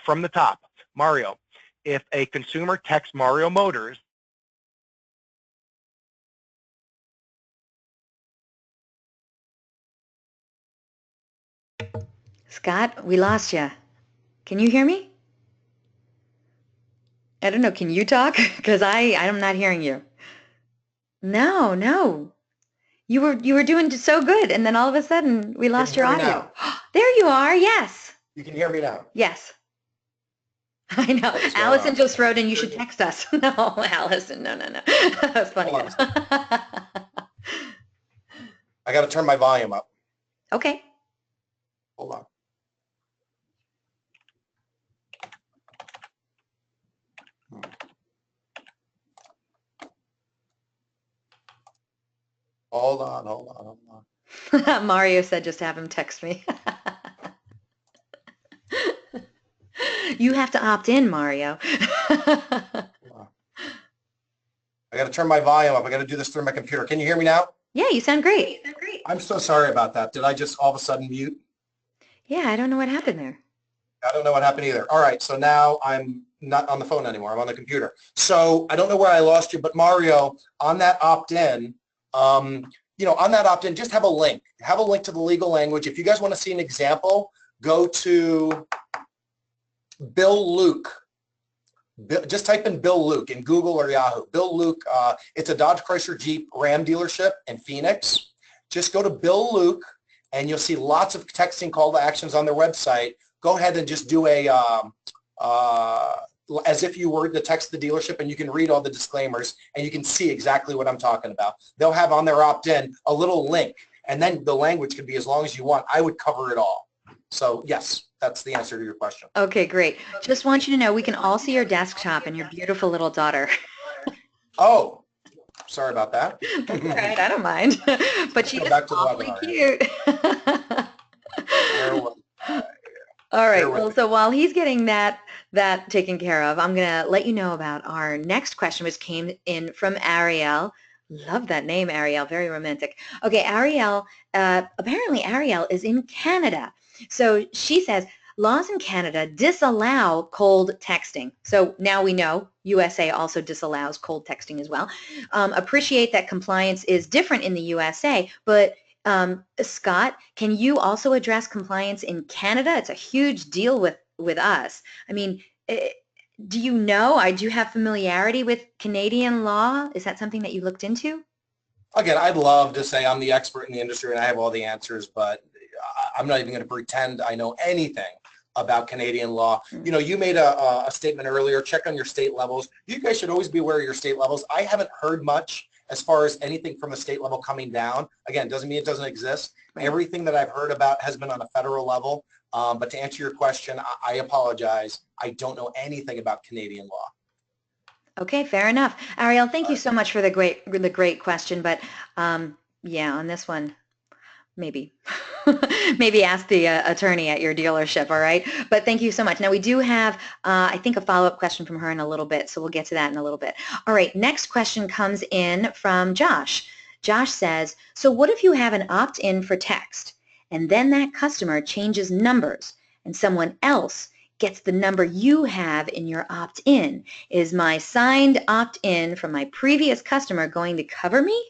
from the top, Mario, if a consumer texts Mario Motors, Scott, we lost you. Can you hear me? I don't know. Can you talk? Because I'm not hearing you. No, no. You were doing so good, and then all of a sudden we Can you lost your hear me audio. now? There you are. Yes. You can hear me now. Yes. I know. What is going Allison on? just wrote in, you should text us. No, Allison, no, no, no. That's funny. Hold on a second. I got to turn my volume up. Okay. Hold on. Hold on, hold on, hold on. Mario said just have him text me. You have to opt in, Mario. I got to turn my volume up. I got to do this through my computer. Can you hear me now? Yeah, you sound great. I'm so sorry about that. Did I just all of a sudden mute? Yeah, I don't know what happened there. I don't know what happened either. All right, so now I'm not on the phone anymore. I'm on the computer. So I don't know where I lost you, but Mario, on that opt-in, on that opt-in, just have a link. Have a link to the legal language. If you guys want to see an example, go to Bill Luke. Just type in Bill Luke in Google or Yahoo. Bill Luke, it's a Dodge Chrysler Jeep Ram dealership in Phoenix. Just go to Bill Luke and you'll see lots of texting call to actions on their website. Go ahead and just do a, as if you were to text the dealership, and you can read all the disclaimers and you can see exactly what I'm talking about. They'll have on their opt-in a little link, and then the language can be as long as you want. I would cover it all. So yes, that's the answer to your question. Okay, great. Just want you to know we can all see your desktop and your beautiful little daughter. Oh, sorry about that. That's all right, I don't mind. But she is awfully cute. All right, well, so while he's getting that taken care of, I'm going to let you know about our next question, which came in from Ariel. Love that name, Ariel. Very romantic. Okay, Ariel, apparently Ariel is in Canada. So she says, laws in Canada disallow cold texting. So now we know USA also disallows cold texting as well. Appreciate that compliance is different in the USA, but Scott, can you also address compliance in Canada? It's a huge deal with us. I mean, do you know, do you have familiarity with Canadian law? Is that something that you looked into? Again, I'd love to say I'm the expert in the industry and I have all the answers, but I'm not even going to pretend I know anything about Canadian law. You know, you made a statement earlier, check on your state levels. You guys should always be aware of your state levels. I haven't heard much as far as anything from the state level coming down. Again, doesn't mean it doesn't exist. Right. Everything that I've heard about has been on a federal level. But to answer your question, I apologize. I don't know anything about Canadian law. Okay, fair enough. Ariel, thank you so much for the great question. But yeah, on this one, maybe. Maybe ask the attorney at your dealership, all right? But thank you so much. Now, we do have, I think, a follow-up question from her in a little bit, so we'll get to that in a little bit. All right, next question comes in from Josh. Josh says, so what if you have an opt-in for text, and then that customer changes numbers, and someone else gets the number you have in your opt-in? Is my signed opt-in from my previous customer going to cover me?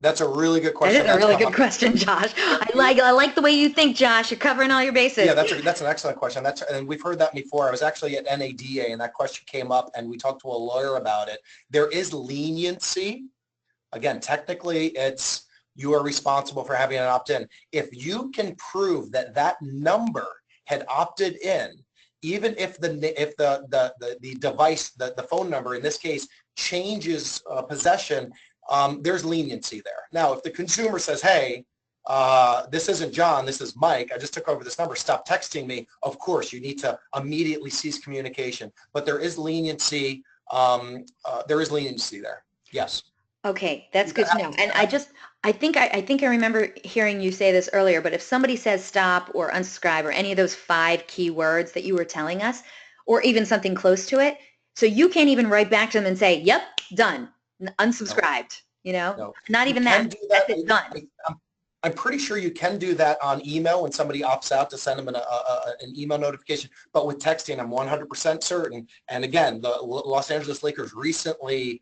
That's a really good question. That is a really good question, Josh. I like the way you think, Josh. You're covering all your bases. Yeah, that's an excellent question. And we've heard that before. I was actually at NADA and that question came up and we talked to a lawyer about it. There is leniency. Again, technically it's you are responsible for having an opt-in. If you can prove that that number had opted in, even if the device, the phone number in this case changes possession, there's leniency there. Now, if the consumer says, hey, this isn't John, this is Mike, I just took over this number, stop texting me, of course, you need to immediately cease communication. But there is leniency, there. Yes. Okay, that's good to know. And I think I remember hearing you say this earlier, but if somebody says stop or unsubscribe or any of those 5 key words that you were telling us, or even something close to it, so you can't even write back to them and say, yep, done. Unsubscribed, you know, no. Not even that. That's it, done. I'm pretty sure you can do that on email when somebody opts out to send them an email notification. But with texting, I'm 100% certain. And again, the Los Angeles Lakers recently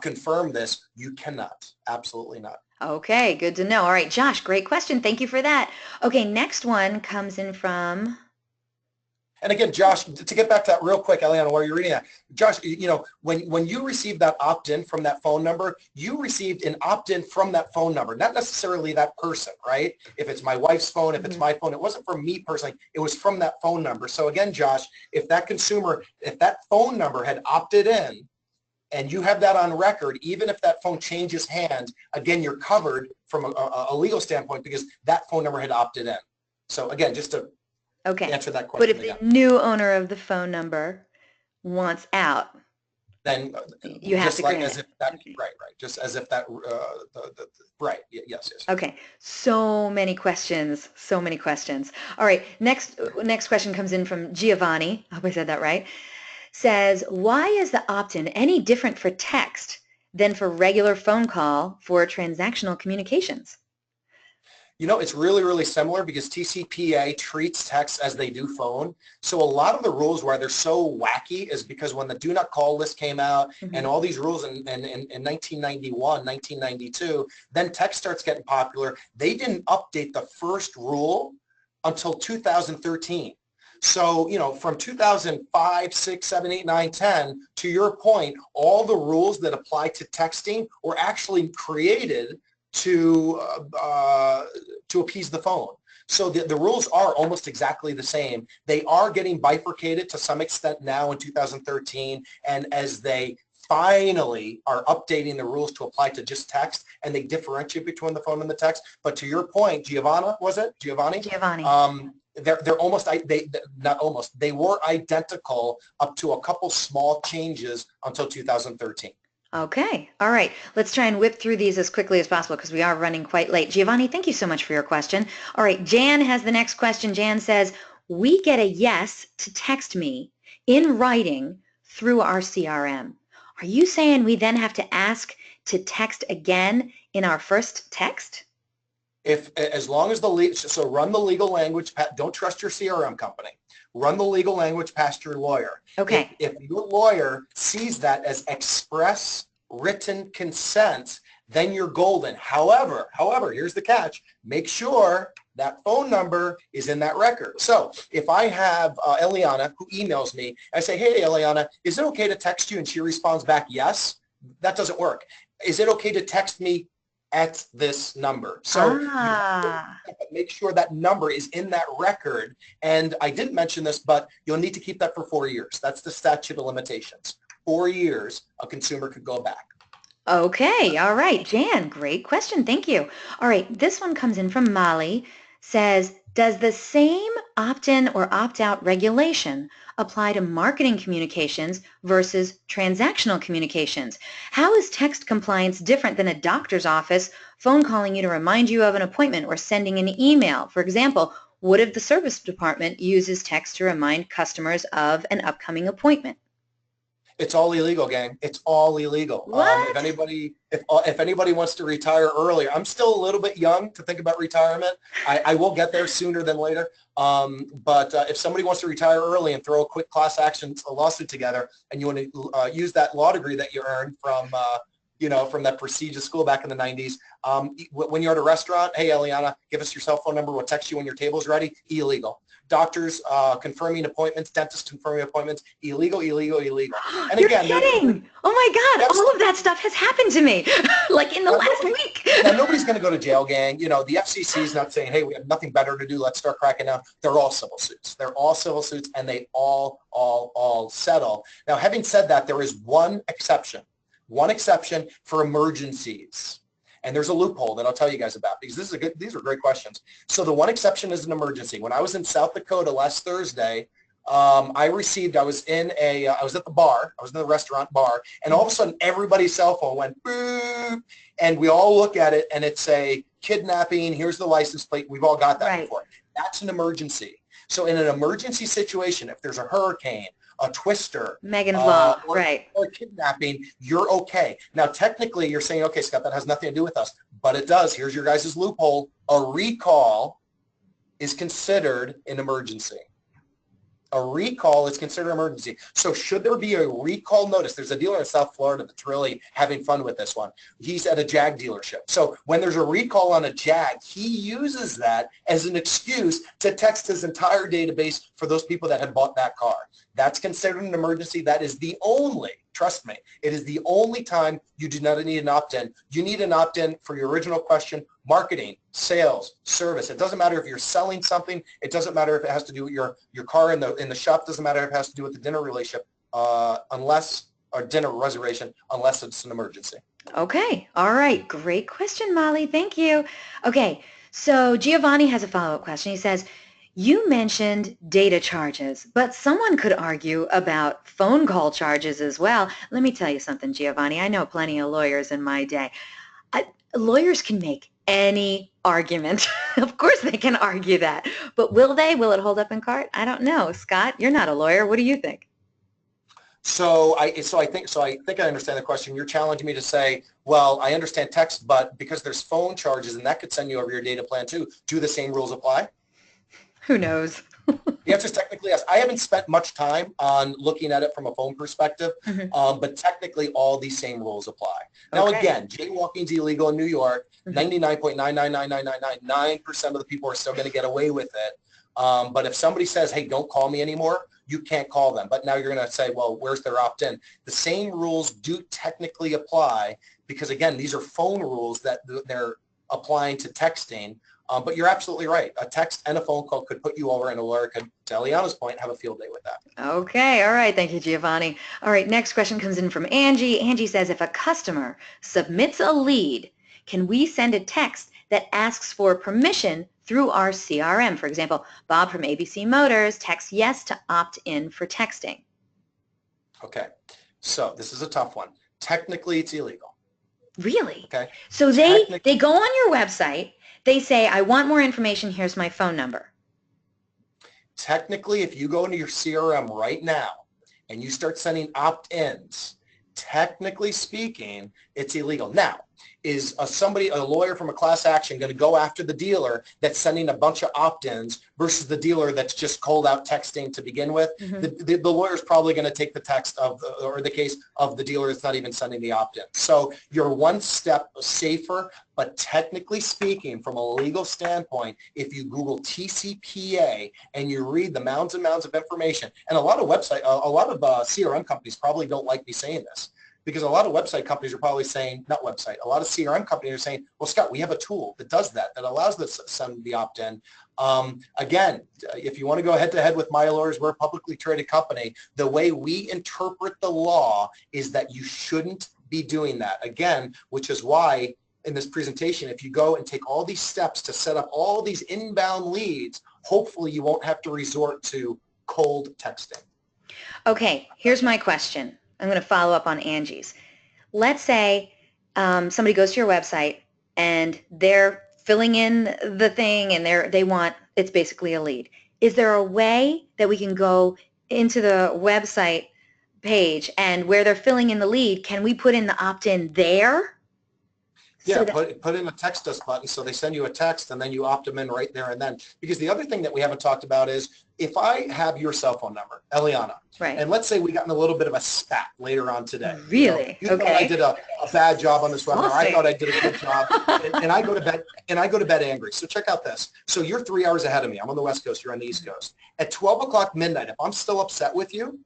confirmed this. You cannot. Absolutely not. Okay, good to know. All right, Josh, great question. Thank you for that. Okay, next one comes in from And again, Josh, to get back to that real quick, Eliana, while you're reading that, Josh, when you received that opt-in from that phone number, you received an opt-in from that phone number, not necessarily that person, right? If it's my wife's phone, if it's my phone, it wasn't from me personally, it was from that phone number. So again, Josh, if that phone number had opted in, and you have that on record, even if that phone changes hands, again, you're covered from a legal standpoint because that phone number had opted in. So again, just to answer that question. But if the new owner of the phone number wants out, then you have just to like grant as it. if that right, just as if that right, yes. Okay, so many questions. All right, next question comes in from Giovanni. I hope I said that right. Says, why is the opt-in any different for text than for regular phone call for transactional communications? It's really, really similar because TCPA treats text as they do phone. So a lot of the rules why they're so wacky is because when the do not call list came out and all these rules in 1991, 1992, then text starts getting popular. They didn't update the first rule until 2013. So, from 2005, 6, 7, 8, 9, 10, to your point, all the rules that apply to texting were actually created to appease the phone. So the rules are almost exactly the same. They are getting bifurcated to some extent now in 2013, and as they finally are updating the rules to apply to just text, and they differentiate between the phone and the text. But to your point, Giovanni, they're almost, they were identical up to a couple small changes until 2013. Okay. All right. Let's try and whip through these as quickly as possible because we are running quite late. Giovanni, thank you so much for your question. All right. Jan has the next question. Jan says, we get a yes to text me in writing through our CRM. Are you saying we then have to ask to text again in our first text? As long as run the legal language, don't trust your CRM company. Run the legal language past your lawyer. Okay. If your lawyer sees that as express written consent, then you're golden. However, here's the catch. Make sure that phone number is in that record. So if I have Eliana who emails me, I say, hey, Eliana, is it okay to text you? And she responds back, yes. That doesn't work. Is it okay to text me at this number? So make sure that number is in that record. And I didn't mention this, but you'll need to keep that for 4 years. That's the statute of limitations. 4 years, a consumer could go back. Okay. All right. Jan, great question. Thank you. All right. This one comes in from Molly. Says, does the same opt-in or opt-out regulation apply to marketing communications versus transactional communications? How is text compliance different than a doctor's office phone calling you to remind you of an appointment or sending an email? For example, what if the service department uses text to remind customers of an upcoming appointment? It's all illegal, gang. It's all illegal. If anybody wants to retire earlier, I'm still a little bit young to think about retirement. I will get there sooner than later. But if somebody wants to retire early and throw a quick class action lawsuit together, and you want to use that law degree that you earned from that prestigious school back in the 90s, when you're at a restaurant, hey, Eliana, give us your cell phone number. We'll text you when your table's ready. Illegal. Doctors confirming appointments, dentists confirming appointments, illegal. And You're again, kidding. Oh my God, all of that stuff has happened to me, like in the last week. Now, nobody's going to go to jail, gang. The FCC is not saying, hey, we have nothing better to do. Let's start cracking down. They're all civil suits. And they all settle. Now, having said that, there is one exception for emergencies. And there's a loophole that I'll tell you guys about because these are great questions. So the one exception is an emergency. When I was in South Dakota last Thursday, I was at the bar, I was in the restaurant bar, and all of a sudden everybody's cell phone went boop, and we all look at it and it's a kidnapping, here's the license plate, we've all got that before. That's an emergency. So in an emergency situation, if there's a hurricane, a twister, Megan's Law, or kidnapping, you're okay. Now, technically, you're saying, okay, Scott, that has nothing to do with us, but it does. Here's your guys' loophole. A recall is considered an emergency. A recall is considered an emergency. So should there be a recall notice? There's a dealer in South Florida that's really having fun with this one. He's at a Jag dealership. So when there's a recall on a Jag, he uses that as an excuse to text his entire database for those people that had bought that car. That's considered an emergency. That is the only, trust me, it is the only time you do not need an opt-in. You need an opt-in for your original question, marketing, sales, service. It doesn't matter if you're selling something. It doesn't matter if it has to do with your car in the shop. It doesn't matter if it has to do with the dinner relationship, or dinner reservation, unless it's an emergency. Okay. All right. Great question, Molly. Thank you. Okay. So Giovanni has a follow-up question. He says, you mentioned data charges, but someone could argue about phone call charges as well. Let me tell you something, Giovanni. I know plenty of lawyers in my day. Lawyers can make any argument. Of course they can argue that. But will they? Will it hold up in court? I don't know. Scott, you're not a lawyer. What do you think? So I think I understand the question. You're challenging me to say, well, I understand text, but because there's phone charges and that could send you over your data plan too, do the same rules apply? Who knows? The answer is technically yes. I haven't spent much time on looking at it from a phone perspective, but technically all these same rules apply. Now, again, jaywalking is illegal in New York. 99.9999999% of the people are still going to get away with it. But if somebody says, hey, don't call me anymore, you can't call them. But now you're going to say, well, where's their opt-in? The same rules do technically apply because, again, these are phone rules that they're applying to texting. But you're absolutely right. A text and a phone call could put you over, and a lawyer could, to Eliana's point, have a field day with that. Okay. All right. Thank you, Giovanni. All right. Next question comes in from Angie. Angie says, if a customer submits a lead, can we send a text that asks for permission through our CRM? For example, Bob from ABC Motors texts yes to opt in for texting. Okay. So this is a tough one. Technically, it's illegal. Really? Okay. So they go on your website. They say, I want more information. Here's my phone number. Technically, if you go into your CRM right now and you start sending opt-ins, technically speaking, it's illegal. Now, is a lawyer from a class action going to go after the dealer that's sending a bunch of opt-ins versus the dealer that's just cold out texting to begin with? The lawyer's probably going to take the text or the case of the dealer that's not even sending the opt-in. So you're one step safer, but technically speaking, from a legal standpoint, if you Google TCPA and you read the mounds and mounds of information, and a lot of CRM companies probably don't like me saying this, because a lot of website companies are probably saying, not website, a lot of CRM companies are saying, well, Scott, we have a tool that does that allows us to send the opt-in. Again, if you want to go head-to-head with my lawyers, we're a publicly traded company. The way we interpret the law is that you shouldn't be doing that. Again, which is why in this presentation, if you go and take all these steps to set up all these inbound leads, hopefully you won't have to resort to cold texting. Okay, here's my question. I'm going to follow up on Angie's. Let's say somebody goes to your website and they're filling in the thing and it's basically a lead. Is there a way that we can go into the website page and where they're filling in the lead, can we put in the opt-in there? Yeah, put in a text us button so they send you a text and then you opt them in right there and then. Because the other thing that we haven't talked about is if I have your cell phone number, Eliana, right, and let's say we got in a little bit of a spat later on today. Really? You thought I did a bad job on this webinar. I thought I did a good job, and I go to bed angry. So check out this. So you're 3 hours ahead of me. I'm on the West Coast. You're on the East Coast. At 12 o'clock midnight, if I'm still upset with you,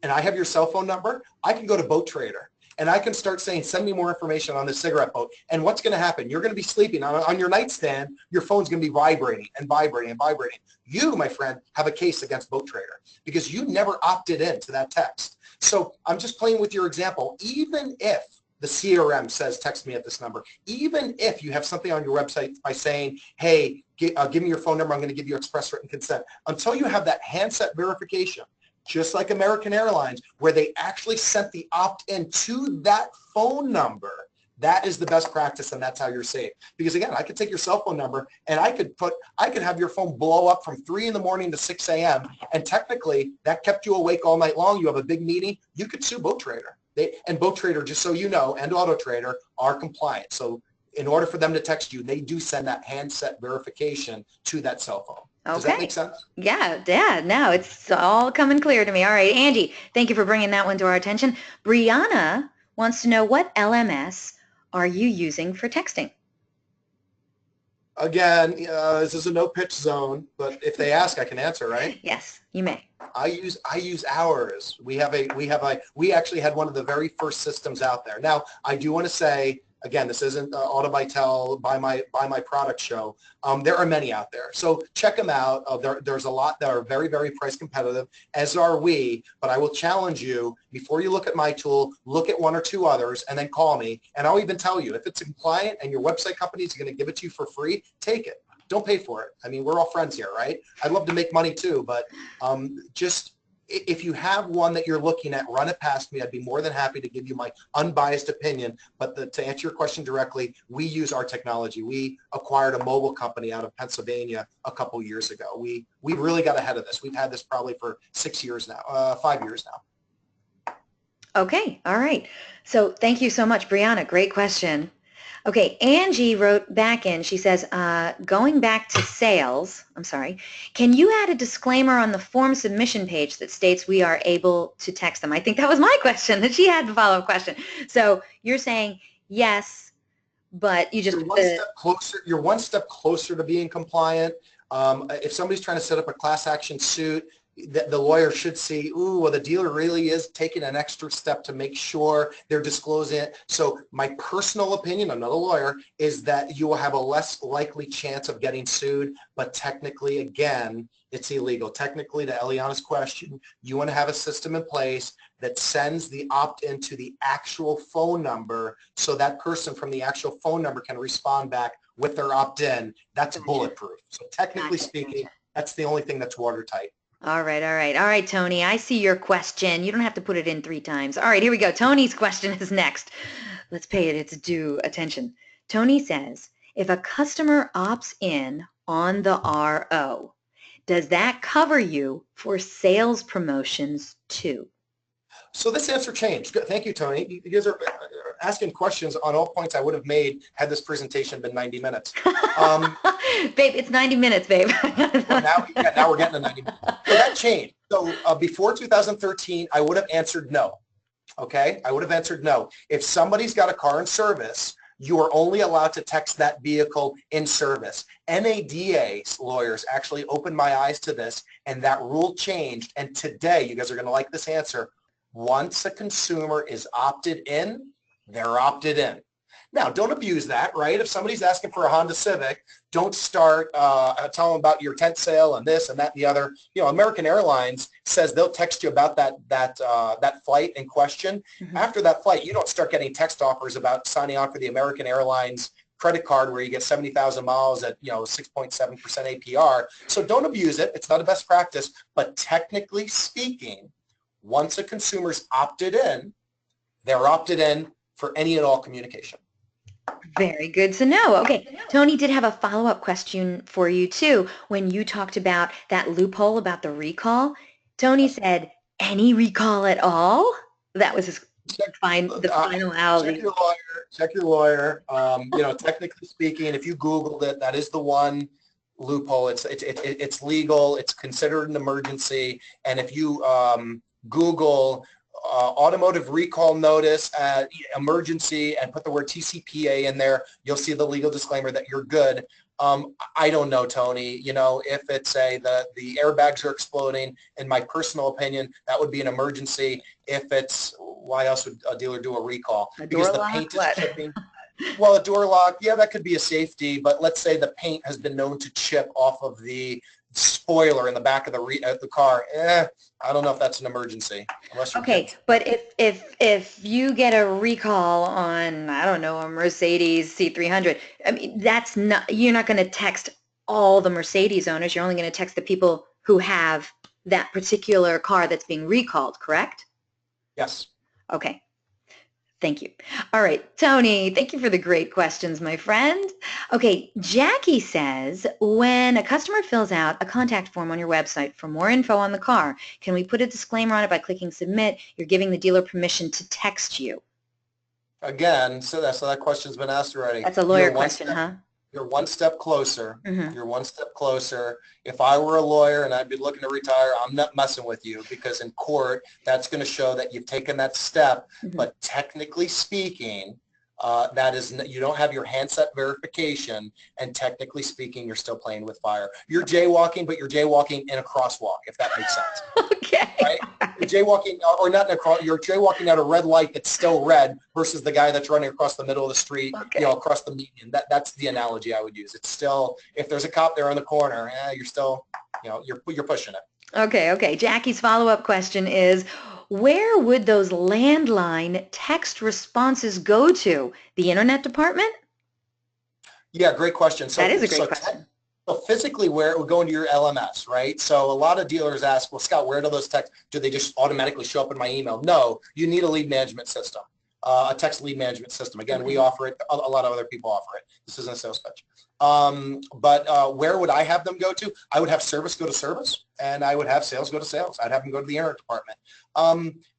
and I have your cell phone number, I can go to Boat Trader. And I can start saying, send me more information on this cigarette boat. And what's going to happen? You're going to be sleeping on your nightstand. Your phone's going to be vibrating and vibrating and vibrating. You, my friend, have a case against Boat Trader because you never opted in to that text. So I'm just playing with your example. Even if the CRM says, text me at this number, even if you have something on your website by saying, hey, give me your phone number, I'm going to give you express written consent. Until you have that handset verification, just like American Airlines, where they actually sent the opt-in to that phone number, that is the best practice, and that's how you're safe. Because again, I could take your cell phone number and I could have your phone blow up from 3 in the morning to 6 a.m. and technically that kept you awake all night long. You have a big meeting. You could sue Boat Trader. And Boat Trader, just so you know, and Auto Trader are compliant. So in order for them to text you, they do send that handset verification to that cell phone. Does that Okay. make sense? Yeah, no, it's all coming clear to me. All right, Angie, thank you for bringing that one to our attention. Brianna wants to know, what LMS are you using for texting? Again, this is a no pitch zone, but if they ask, I can answer, right? Yes, you may. I use ours. We actually had one of the very first systems out there. Now, I do want to say, again, this isn't Auto by Tel, buy my product show. There are many out there, so check them out. There's a lot that are very, very price competitive, as are we. But I will challenge you, before you look at my tool, look at one or two others, and then call me. And I'll even tell you, if it's compliant and your website company is going to give it to you for free, take it. Don't pay for it. I mean, we're all friends here, right? I'd love to make money too, but just if you have one that you're looking at, run it past me. I'd be more than happy to give you my unbiased opinion. But to answer your question directly, we use our technology. We acquired a mobile company out of Pennsylvania a couple years ago. We really got ahead of this. We've had this probably for 6 years now, 5 years now. Okay, all right. So thank you so much, Brianna. Great question. Okay, Angie wrote back in. She says, going back to sales, I'm sorry, can you add a disclaimer on the form submission page that states we are able to text them? I think that was my question, that she had the follow-up question. So you're saying yes, but you just... You're one step closer to being compliant. If somebody's trying to set up a class action suit, the lawyer should see, ooh, well, the dealer really is taking an extra step to make sure they're disclosing it. So my personal opinion, I'm not a lawyer, is that you will have a less likely chance of getting sued, but technically, again, it's illegal. Technically, to Eliana's question, you want to have a system in place that sends the opt-in to the actual phone number, so that person from the actual phone number can respond back with their opt-in. That's bulletproof. So technically speaking, that's the only thing that's watertight. All right, Tony. I see your question. You don't have to put it in 3 times. All right, here we go. Tony's question is next. Let's pay it its due attention. Tony says, if a customer opts in on the RO, does that cover you for sales promotions too? So this answer changed. Good. Thank you, Tony. You guys are asking questions on all points I would have made had this presentation been 90 minutes. Babe, it's 90 minutes, babe. Well, now we're getting to 90 minutes. So that changed. So before 2013, I would have answered no. Okay? I would have answered no. If somebody's got a car in service, you are only allowed to text that vehicle in service. NADA lawyers actually opened my eyes to this, and that rule changed. And today, you guys are going to like this answer, once a consumer is opted in, they're opted in. Now, don't abuse that, right? If somebody's asking for a Honda Civic, don't start telling them about your tent sale and this and that and the other. You know, American Airlines says they'll text you about that flight in question. Mm-hmm. After that flight, you don't start getting text offers about signing on for the American Airlines credit card where you get 70,000 miles at 6.7% APR. So don't abuse it. It's not a best practice. But technically speaking, once a consumer's opted in, they're opted in for any and all communication. Very good to know. Okay, Tony did have a follow-up question for you too. When you talked about that loophole about the recall, Tony said, any recall at all? That was his finality. Check your lawyer. Technically speaking, if you Googled it, that is the one loophole. It's legal. It's considered an emergency. And if you Google automotive recall notice, emergency, and put the word TCPA in there, you'll see the legal disclaimer that you're good. I don't know, Tony. If it's the airbags are exploding, in my personal opinion, that would be an emergency. If it's, why else would a dealer do a recall? Because the paint is chipping. Well, a door lock, yeah, that could be a safety, but let's say the paint has been known to chip off of the spoiler in the back of the car. I don't know if that's an emergency. Okay, but if you get a recall on, I don't know, a Mercedes C300, I mean, you're not going to text all the Mercedes owners. You're only going to text the people who have that particular car that's being recalled, correct? Yes. Okay. Thank you. All right, Tony, thank you for the great questions, my friend. Okay, Jackie says, when a customer fills out a contact form on your website for more info on the car, can we put a disclaimer on it by clicking submit? You're giving the dealer permission to text you. Again, so that question's been asked already. That's a lawyer question, huh? You're one step closer. Mm-hmm. You're one step closer. If I were a lawyer and I'd be looking to retire, I'm not messing with you because in court, that's going to show that you've taken that step. Mm-hmm. But technically speaking, that is, you don't have your handset verification, and technically speaking, you're still playing with fire. You're jaywalking, but you're jaywalking in a crosswalk, if that makes sense. Okay. Right? You're jaywalking, or not in a cross. You're jaywalking at a red light that's still red versus the guy that's running across the middle of the street, Okay. you know, across the median. That's the analogy I would use. It's still, if there's a cop there on the corner, you're still, you know, you're pushing it. Okay, okay. Jackie's follow-up question is, where would those landline text responses go to? The internet department? Yeah, great question. So, That is a great question. So physically, where it would go into your LMS, right? So a lot of dealers ask, well, Scott, where do those texts, do they just automatically show up in my email? No, you need a lead management system, a text lead management system. Again, we offer it. A lot of other people offer it. This isn't a sales pitch. But where would I have them go to? I would have service go to service, and I would have sales go to sales. I'd have them go to the internet department.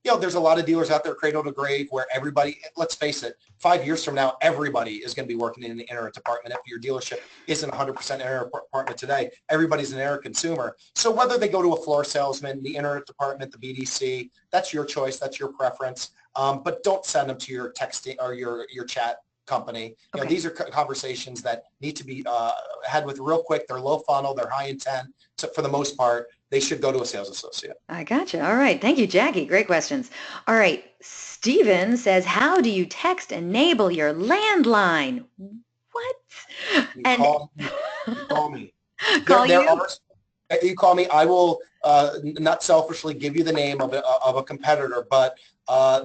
You know, there's a lot of dealers out there, cradle to grave, where everybody, let's face it, 5 years from now, everybody is going to be working in the internet department. If your dealership isn't 100% internet department today, everybody's an internet consumer. So whether they go to a floor salesman, the internet department, the BDC, that's your choice, that's your preference. But don't send them to your texting or your chat company. You know, these are conversations that need to be had with real quick. They're low funnel, they're high intent. So for the most part, they should go to a sales associate. I gotcha. All right. Thank you, Jackie. Great questions. All right. Steven says, how do you text enable your landline? What? You call me. Call you? You call me. I will not selfishly give you the name of a competitor, but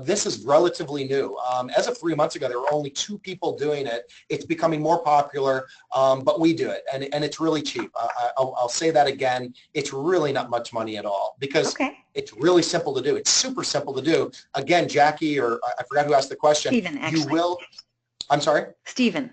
this is relatively new. As of 3 months ago, there were only 2 people doing it. It's becoming more popular, but we do it, and it's really cheap. I'll say that again. It's really not much money at all because it's really simple to do. It's super simple to do. Again, Jackie, or I forgot who asked the question. Steven, actually. You will. I'm sorry? Steven.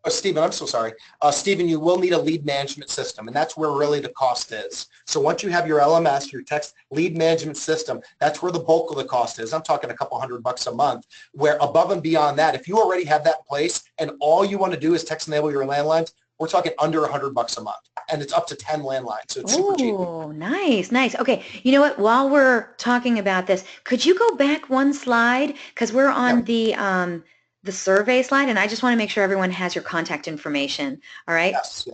Oh, Stephen, I'm so sorry. Stephen, you will need a lead management system, and that's where really the cost is. So once you have your LMS, your text lead management system, that's where the bulk of the cost is. I'm talking a couple $100 a month, where above and beyond that, if you already have that in place and all you want to do is text enable your landlines, we're talking under $100 a month, and it's up to 10 landlines, so it's super cheap. Oh, nice, nice. Okay, you know what? While we're talking about this, could you go back one slide? Because we're on the survey slide, and I just want to make sure everyone has your contact information. All right? Yes.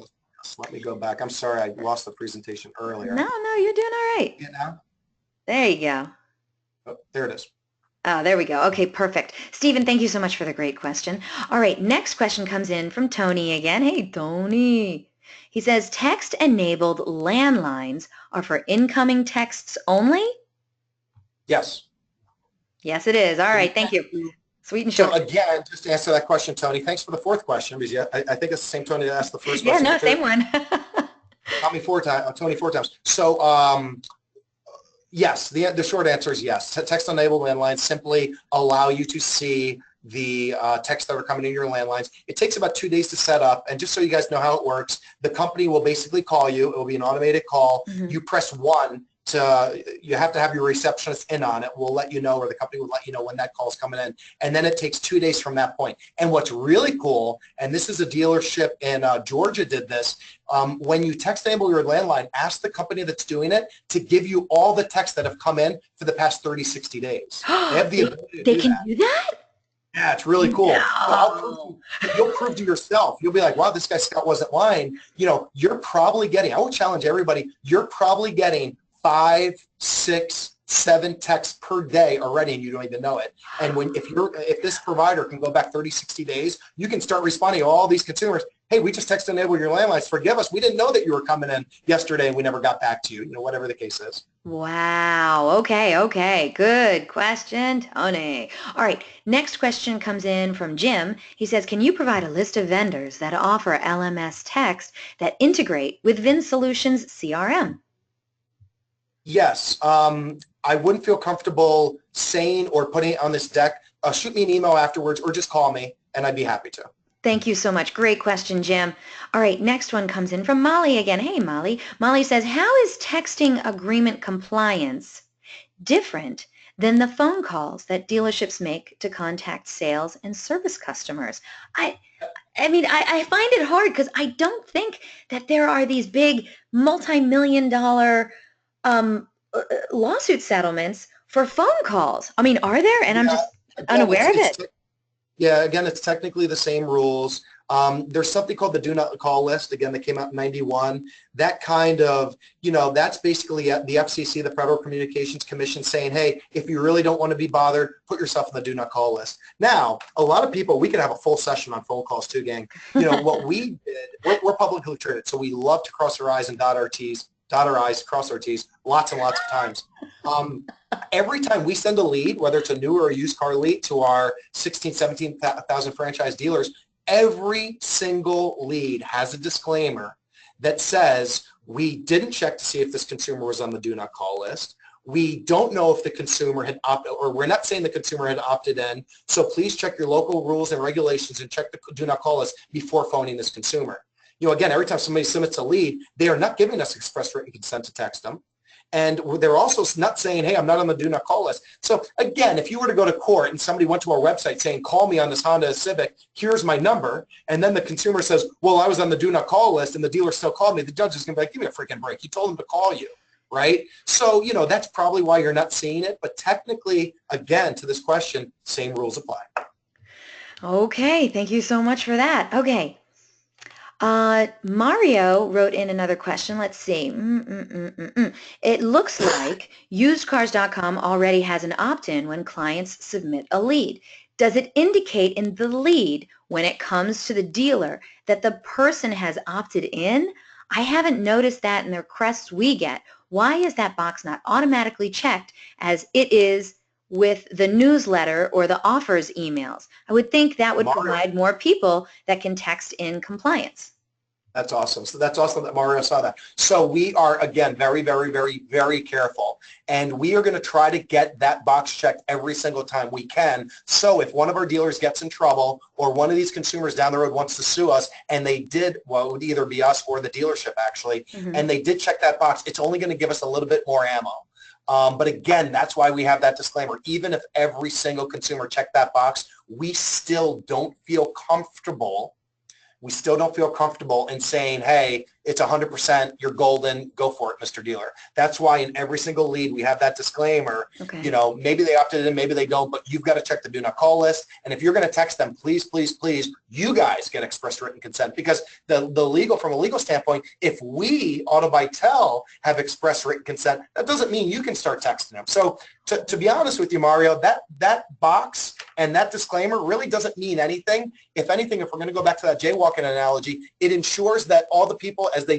Let me go back. I'm sorry, I lost the presentation earlier. No, you're doing all right. Yeah, now? There you go. Oh, there it is. Oh, there we go. Okay, perfect. Stephen, thank you so much for the great question. All right, next question comes in from Tony again. Hey, Tony. He says, text-enabled landlines are for incoming texts only? Yes. Yes, it is. All right, thank you. Sweet and short. So again, just to answer that question, Tony, thanks for the 4th question, because I think it's the same Tony that asked the first question. Yeah, no, same one. Tony 4 times. So yes, the short answer is yes. Text-enabled landlines simply allow you to see the texts that are coming in your landlines. It takes about 2 days to set up, and just so you guys know how it works, the company will basically call you. It will be an automated call. Mm-hmm. You press 1. You have to have your receptionist in on it. We'll let you know, or the company will let you know when that call's coming in. And then it takes 2 days from that point. And what's really cool, and this is a dealership in Georgia did this, when you text enable your landline, ask the company that's doing it to give you all the texts that have come in for the past 30, 60 days. They have the ability to do that? Yeah, it's really cool. No. So you'll prove to yourself. You'll be like, wow, this guy Scott wasn't lying. You know, you're probably getting, I would challenge everybody, you're probably getting 5, 6, 7 texts per day already, and you don't even know it. And if this provider can go back 30, 60 days, you can start responding to all these consumers. Hey, we just text enable your landlines. Forgive us. We didn't know that you were coming in yesterday and we never got back to you. You know, whatever the case is. Wow. Okay. Good question, Tony. All right. Next question comes in from Jim. He says, can you provide a list of vendors that offer LMS text that integrate with VinSolutions CRM? Yes. I wouldn't feel comfortable saying or putting it on this deck. Shoot me an email afterwards or just call me and I'd be happy to. Thank you so much. Great question, Jim. All right, next one comes in from Molly again. Hey, Molly. Molly says, how is texting agreement compliance different than the phone calls that dealerships make to contact sales and service customers. I find it hard because I don't think that there are these big multi-million dollar lawsuit settlements for phone calls. I mean, are there? And I'm Yeah, just again, unaware of it. yeah, again, it's technically the same rules. There's something called the do not call list. Again, that came out in 91. That kind of, that's basically the FCC, the Federal Communications Commission, saying, hey, if you really don't want to be bothered, put yourself on the do not call list. Now, a lot of people, we could have a full session on phone calls too, gang. What we did, we're publicly traded, so we love to cross our I's and dot our I's, cross our T's, lots and lots of times. Every time we send a lead, whether it's a new or a used car lead to our 17,000 franchise dealers, every single lead has a disclaimer that says we didn't check to see if this consumer was on the do not call list. We don't know if the consumer had opted, or we're not saying the consumer had opted in. So please check your local rules and regulations and check the do not call list before phoning this consumer. Again, every time somebody submits a lead, they are not giving us express written consent to text them. And they're also not saying, hey, I'm not on the do not call list. So again, if you were to go to court and somebody went to our website saying, call me on this Honda Civic, here's my number, and then the consumer says, well, I was on the do not call list and the dealer still called me, the judge is going to be like, give me a freaking break. You told him to call you, right? So, that's probably why you're not seeing it. But technically, again, to this question, same rules apply. Okay, thank you so much for that. Okay. Mario wrote in another question. Let's see. It looks like usedcars.com already has an opt-in when clients submit a lead. Does it indicate in the lead when it comes to the dealer that the person has opted in? I haven't noticed that in the requests we get. Why is that box not automatically checked as it is with the newsletter or the offers emails? I would think that would provide more people that can text in compliance. That's awesome. So that's awesome that Mario saw that. So we are, again, very, very, very, very careful. And we are going to try to get that box checked every single time we can. So if one of our dealers gets in trouble or one of these consumers down the road wants to sue us and they did, well, it would either be us or the dealership actually, and they did check that box, it's only going to give us a little bit more ammo. But again, that's why we have that disclaimer. Even if every single consumer checked that box, we still don't feel comfortable. We still don't feel comfortable in saying, hey, it's 100%, you're golden, go for it, Mr. Dealer. That's why in every single lead we have that disclaimer. Okay. Maybe they opted in, maybe they don't, but you've got to check the do not call list. And if you're going to text them, please, please, please, you guys get express written consent, because from a legal standpoint, if we, AutoBuyTel, have express written consent, that doesn't mean you can start texting them. So to be honest with you, Mario, that box and that disclaimer really doesn't mean anything. If anything, if we're going to go back to that jaywalking analogy, it ensures that all the people as they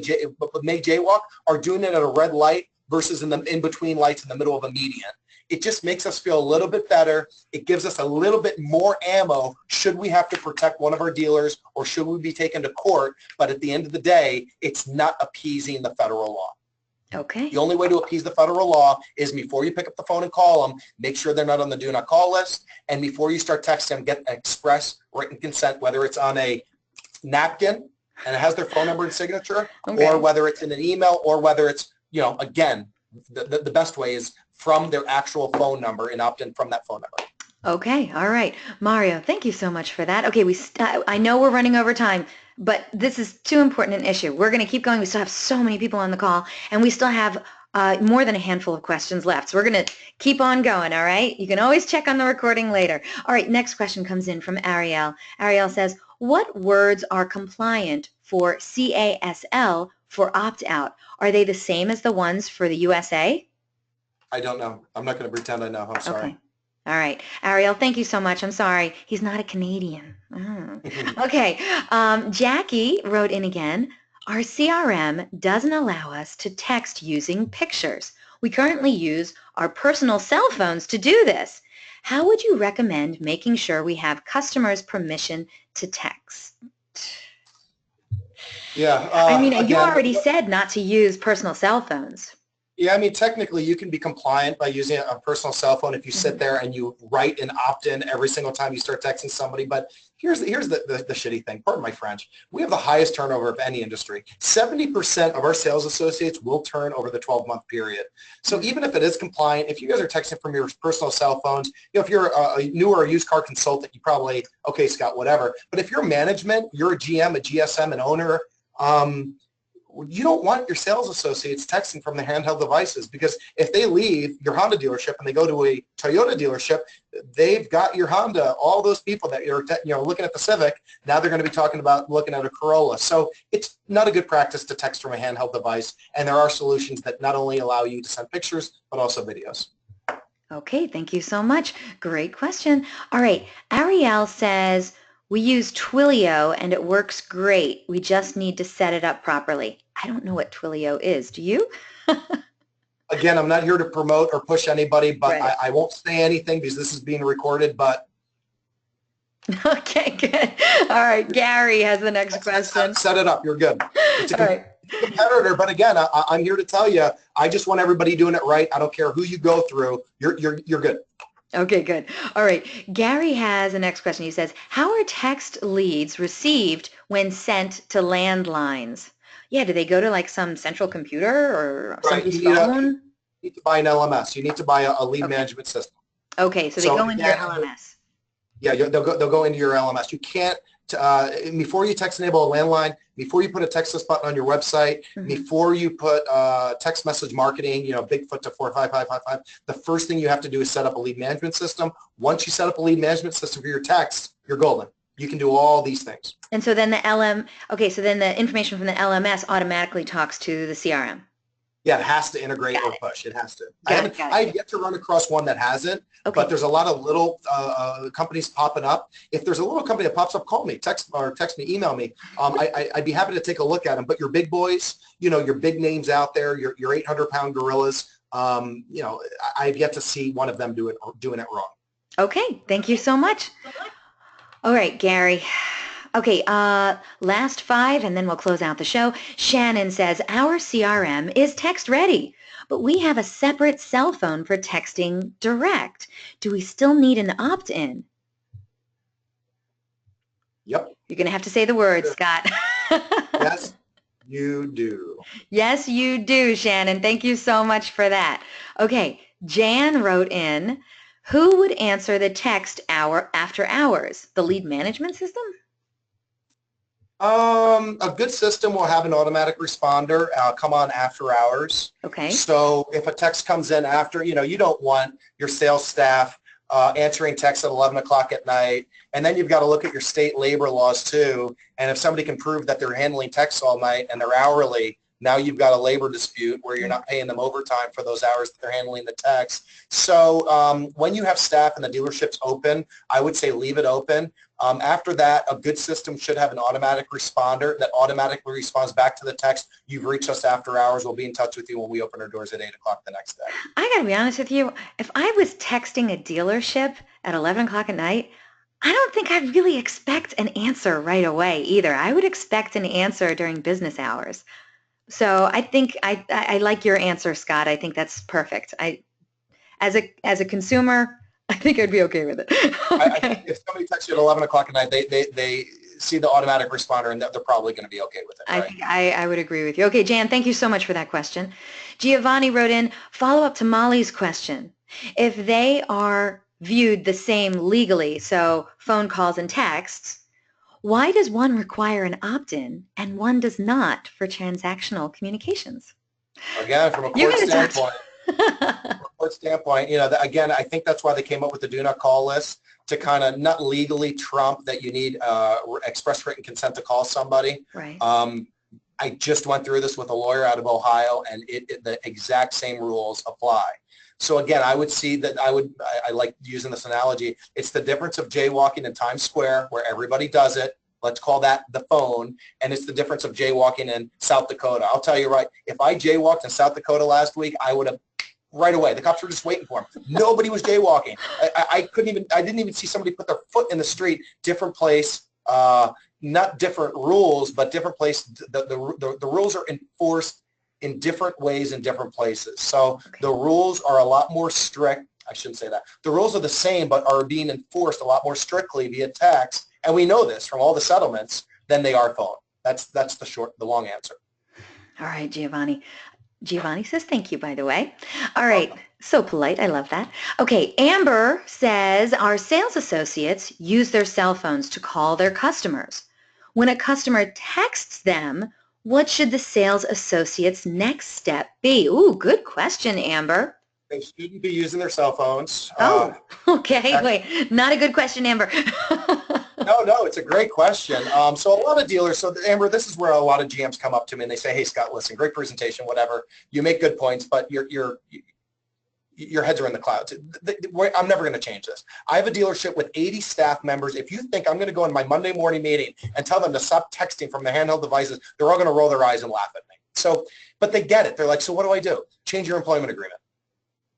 may jaywalk are doing it at a red light versus in between lights in the middle of a median. It just makes us feel a little bit better. It gives us a little bit more ammo should we have to protect one of our dealers or should we be taken to court. But at the end of the day, it's not appeasing the federal law. Okay. The only way to appease the federal law is before you pick up the phone and call them, make sure they're not on the do not call list. And before you start texting them, get express written consent, whether it's on a napkin and it has their phone number and signature, or whether it's in an email, or whether it's, again, the best way is from their actual phone number and opt in from that phone number. Okay. All right. Mario, thank you so much for that. Okay. I know we're running over time, but this is too important an issue. We're going to keep going. We still have so many people on the call, and we still have more than a handful of questions left. So we're going to keep on going, all right? You can always check on the recording later. All right, next question comes in from Ariel. Ariel says, what words are compliant for CASL for opt-out? Are they the same as the ones for the USA? I don't know. I'm not going to pretend I know. I'm sorry. Okay. All right. Ariel, thank you so much. I'm sorry. He's not a Canadian. Okay. Jackie wrote in again. Our CRM doesn't allow us to text using pictures. We currently use our personal cell phones to do this. How would you recommend making sure we have customers' permission to text? Yeah. I mean, you already said not to use personal cell phones. Yeah, I mean, technically, you can be compliant by using a personal cell phone if you sit there and you write an opt-in every single time you start texting somebody. But here's the shitty thing. Pardon my French. We have the highest turnover of any industry. 70% of our sales associates will turn over the 12-month period. So even if it is compliant, if you guys are texting from your personal cell phones, if you're a new or a used car consultant, you probably, okay, Scott, whatever. But if you're management, you're a GM, a GSM, an owner, you don't want your sales associates texting from their handheld devices, because if they leave your Honda dealership and they go to a Toyota dealership, they've got your Honda. All those people that you're looking at the Civic, now they're going to be talking about looking at a Corolla. So it's not a good practice to text from a handheld device, and there are solutions that not only allow you to send pictures but also videos. Okay, thank you so much. Great question. All right, Ariel says, we use Twilio and it works great. We just need to set it up properly. I don't know what Twilio is. Do you? Again, I'm not here to promote or push anybody, but Right. I won't say anything because this is being recorded, but Okay, good. All right, Gary has the next question. set it up. You're good. It's a All right. competitor, but again, I'm here to tell you, I just want everybody doing it right. I don't care who you go through. You're good. Okay, good. All right. Gary has the next question. He says, how are text leads received when sent to landlines? Yeah, do they go to like some central computer or Right. somebody's You phone? need to buy an LMS. You need to buy a lead management system. Okay, so they go into your LMS. Yeah, they'll go into your LMS. You can't, before you text enable a landline, before you put a text list button on your website, before you put text message marketing, Bigfoot to 45555, the first thing you have to do is set up a lead management system. Once you set up a lead management system for your text, you're golden. You can do all these things. And so then so then the information from the LMS automatically talks to the CRM. Yeah, it has to integrate or push. It has to. I've yet to run across one that hasn't, but there's a lot of little companies popping up. If there's a little company that pops up, call me, text me, email me. I'd be happy to take a look at them. But your big boys, your big names out there, your 800-pound gorillas, I've yet to see one of them doing it wrong. Okay, thank you so much. All right, Gary. Okay, last 5, and then we'll close out the show. Shannon says, our CRM is text ready, but we have a separate cell phone for texting direct. Do we still need an opt-in? Yep. You're going to have to say the word, Scott. Yes, you do. Yes, you do, Shannon. Thank you so much for that. Okay, Jan wrote in, who would answer the text after hours? The lead management system? A good system will have an automatic responder come on after hours. Okay. So if a text comes in after, you don't want your sales staff answering texts at 11 o'clock at night. And then you've got to look at your state labor laws too. And if somebody can prove that they're handling texts all night and they're hourly, now you've got a labor dispute where you're not paying them overtime for those hours that they're handling the text. So when you have staff and the dealership's open, I would say leave it open. After that, a good system should have an automatic responder that automatically responds back to the text. You've reached us after hours. We'll be in touch with you when we open our doors at 8 o'clock the next day. I got to be honest with you. If I was texting a dealership at 11 o'clock at night, I don't think I'd really expect an answer right away either. I would expect an answer during business hours. So I think I like your answer, Scott. I think that's perfect. As a consumer, I think I'd be okay with it. Okay. I think if somebody texts you at 11 o'clock at night, they see the automatic responder and they're probably going to be okay with it. Right? I think I would agree with you. Okay, Jan, thank you so much for that question. Giovanni wrote in, follow up to Molly's question. If they are viewed the same legally, so phone calls and texts, why does one require an opt-in and one does not for transactional communications? Again, from a court standpoint, again, I think that's why they came up with the do not call list, to kind of not legally trump that you need express written consent to call somebody. Right. I just went through this with a lawyer out of Ohio, and the exact same rules apply. So again, I would see that I like using this analogy. It's the difference of jaywalking in Times Square, where everybody does it. Let's call that the phone. And it's the difference of jaywalking in South Dakota. I'll tell you right, if I jaywalked in South Dakota last week, I would have right away. The cops were just waiting for him. Nobody was jaywalking. I didn't even see somebody put their foot in the street. Different place, not different rules, but different place. The rules are enforced in different ways in different places. So the rules are a lot more strict. I shouldn't say that. The rules are the same, but are being enforced a lot more strictly via text. And we know this from all the settlements than they are phone. That's the long answer. All right, Giovanni. Giovanni says thank you, by the way. All right. So polite. I love that. Okay. Amber says our sales associates use their cell phones to call their customers. When a customer texts them, what should the sales associate's next step be? Ooh, good question, Amber. They shouldn't be using their cell phones. Okay. Wait, not a good question, Amber. No, it's a great question. So a lot of dealers, so Amber, this is where a lot of GMs come up to me and they say, hey, Scott, listen, great presentation, whatever. You make good points, but your heads are in the clouds. I'm never going to change this. I have a dealership with 80 staff members. If you think I'm going to go in my Monday morning meeting and tell them to stop texting from their handheld devices, they're all going to roll their eyes and laugh at me. So, but they get it. They're like, so what do I do? Change your employment agreement.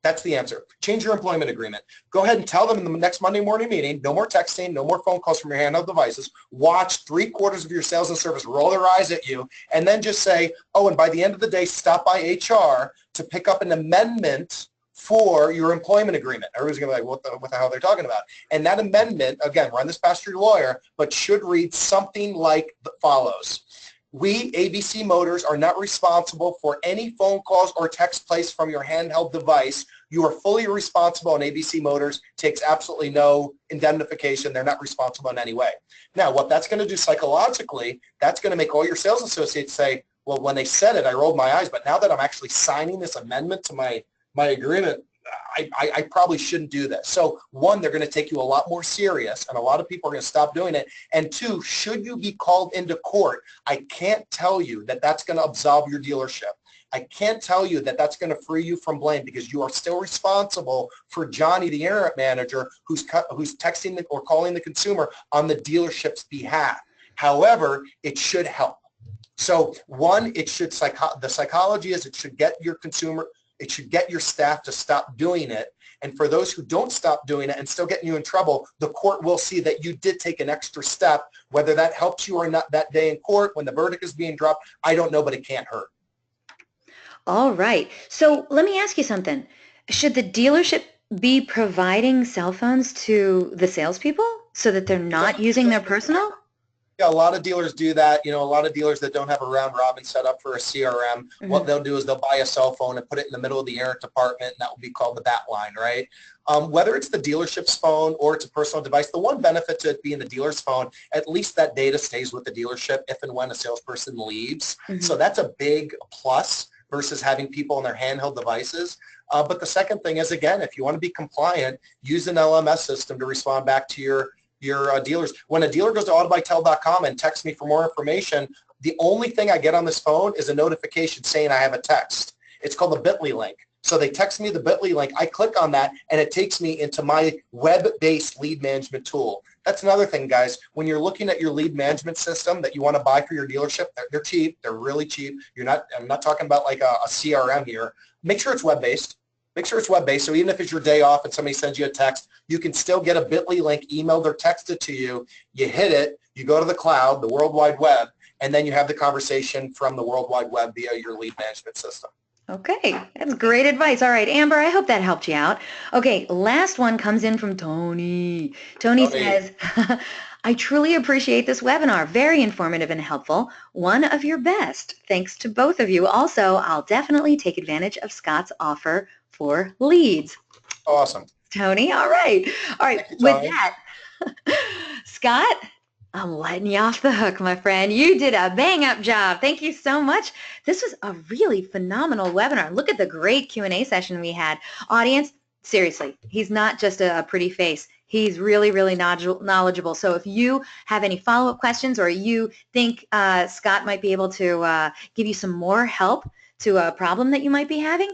That's the answer. Change your employment agreement. Go ahead and tell them in the next Monday morning meeting, no more texting, no more phone calls from your handheld devices. Watch 3/4 of your sales and service roll their eyes at you, and then just say, oh, and by the end of the day, stop by HR to pick up an amendment for your employment agreement. Everybody's going to be like, what the hell are they talking about? And that amendment, again, run this past your lawyer, but should read something like follows. We, ABC Motors, are not responsible for any phone calls or text placed from your handheld device. You are fully responsible, and ABC Motors takes absolutely no indemnification. They're not responsible in any way. Now, what that's going to do psychologically, that's going to make all your sales associates say, well, when they said it, I rolled my eyes, but now that I'm actually signing this amendment to my agreement, I probably shouldn't do this. So one, they're going to take you a lot more serious, and a lot of people are going to stop doing it. And two, should you be called into court, I can't tell you that that's going to absolve your dealership. I can't tell you that that's going to free you from blame, because you are still responsible for Johnny, the internet manager, who's texting or calling the consumer on the dealership's behalf. However, it should help. So one, the psychology is it should get your consumer, it should get your staff to stop doing it. And for those who don't stop doing it and still getting you in trouble, the court will see that you did take an extra step. Whether that helps you or not that day in court when the verdict is being dropped, I don't know, but it can't hurt. All right. So let me ask you something. Should the dealership be providing cell phones to the salespeople so that they're not using their personal? Yeah, a lot of dealers do that. You know, a lot of dealers that don't have a round robin set up for a CRM, what they'll do is they'll buy a cell phone and put it in the middle of the errant department, and that will be called the bat line, right? Whether it's the dealership's phone or it's a personal device, the one benefit to it being the dealer's phone, at least that data stays with the dealership if and when a salesperson leaves. So that's a big plus versus having people on their handheld devices. But the second thing is, again, if you want to be compliant, use an LMS system to respond back to your dealers. When a dealer goes to autobytel.com and texts me for more information, the only thing I get on this phone is a notification saying I have a text. It's called the Bitly link. So they text me the Bitly link. I click on that, and it takes me into my web-based lead management tool. That's another thing, guys. When you're looking at your lead management system that you want to buy for your dealership, they're cheap. They're really cheap. I'm not talking about like a CRM here. Make sure it's web-based. Make sure it's web-based, so even if it's your day off and somebody sends you a text, you can still get a Bitly link emailed or texted to you. You hit it, you go to the cloud, the World Wide Web, and then you have the conversation from the World Wide Web via your lead management system. Okay, that's great advice. All right, Amber, I hope that helped you out. Okay, last one comes in from Tony. Tony says, I truly appreciate this webinar. Very informative and helpful. One of your best. Thanks to both of you. Also, I'll definitely take advantage of Scott's offer for leads. Awesome. Tony, all right. All right, you, with that, Scott, I'm letting you off the hook, my friend. You did a bang-up job. Thank you so much. This was a really phenomenal webinar. Look at the great Q&A session we had. Audience, seriously, he's not just a pretty face. He's really, really knowledgeable. So if you have any follow-up questions or you think Scott might be able to give you some more help to a problem that you might be having,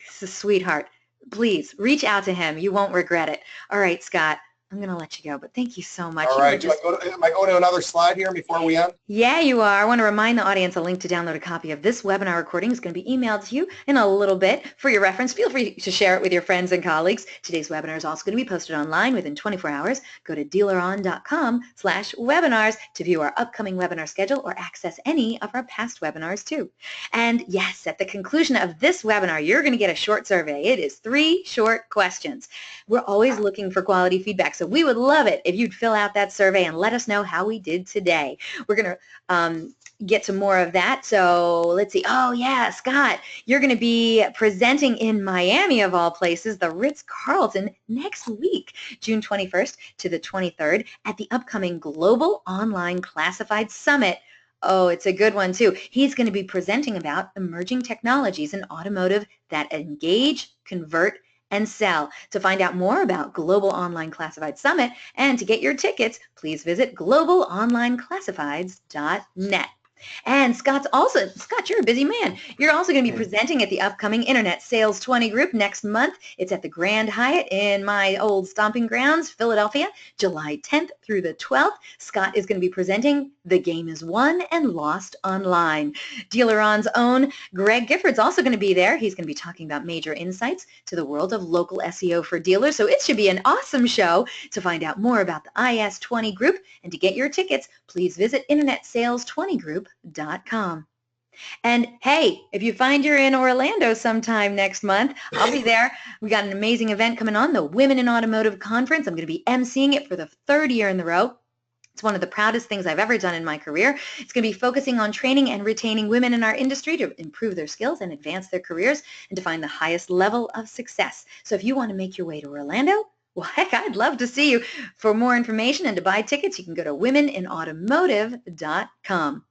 he's a sweetheart. Please reach out to him. You won't regret it. All right, Scott, I'm going to let you go, but thank you so much. All right. Am I going to another slide here before we end? Yeah, you are. I want to remind the audience a link to download a copy of this webinar recording is going to be emailed to you in a little bit for your reference. Feel free to share it with your friends and colleagues. Today's webinar is also going to be posted online within 24 hours. Go to dealeron.com/webinars to view our upcoming webinar schedule or access any of our past webinars too. And yes, at the conclusion of this webinar, you're going to get a short survey. It is 3 short questions. We're always looking for quality feedback, so we would love it if you'd fill out that survey and let us know how we did today. We're going to get to more of that. So let's see. Oh yeah, Scott, you're going to be presenting in Miami of all places, the Ritz-Carlton next week, June 21st to the 23rd at the upcoming Global Online Classified Summit. Oh, it's a good one too. He's going to be presenting about emerging technologies in automotive that engage, convert, and sell. To find out more about Global Online Classified Summit and to get your tickets, please visit globalonlineclassifieds.net. And Scott, you're a busy man. You're also going to be presenting at the upcoming Internet Sales 20 group next month. It's at the Grand Hyatt in my old stomping grounds, Philadelphia, July 10th through the 12th. Scott is going to be presenting The Game is Won and Lost Online. DealerOn's own Greg Gifford's also going to be there. He's going to be talking about major insights to the world of local SEO for dealers. So it should be an awesome show. To find out more about the IS20 group and to get your tickets, please visit InternetSales20group.com. And hey, if you find you're in Orlando sometime next month, I'll be there. We got an amazing event coming on, the Women in Automotive Conference. I'm going to be emceeing it for the 3rd year in the row. It's one of the proudest things I've ever done in my career. It's going to be focusing on training and retaining women in our industry to improve their skills and advance their careers and to find the highest level of success. So if you want to make your way to Orlando, well, heck, I'd love to see you. For more information and to buy tickets, you can go to womeninautomotive.com.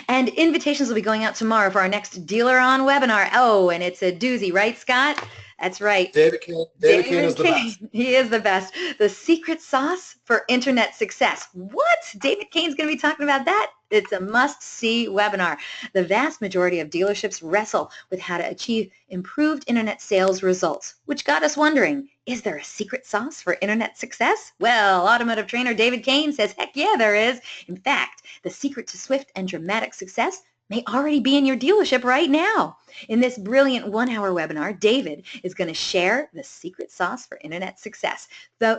And invitations will be going out tomorrow for our next DealerOn webinar. Oh, and it's a doozy, right, Scott? That's right. David Kane is the best. He is the best. The secret sauce for internet success. What? David Kane's going to be talking about that? It's a must-see webinar. The vast majority of dealerships wrestle with how to achieve improved internet sales results, which got us wondering, is there a secret sauce for internet success? Well, automotive trainer David Kane says, heck yeah, there is. In fact, the secret to swift and dramatic success may already be in your dealership right now. In this brilliant 1-hour webinar, David is going to share the secret sauce for internet success.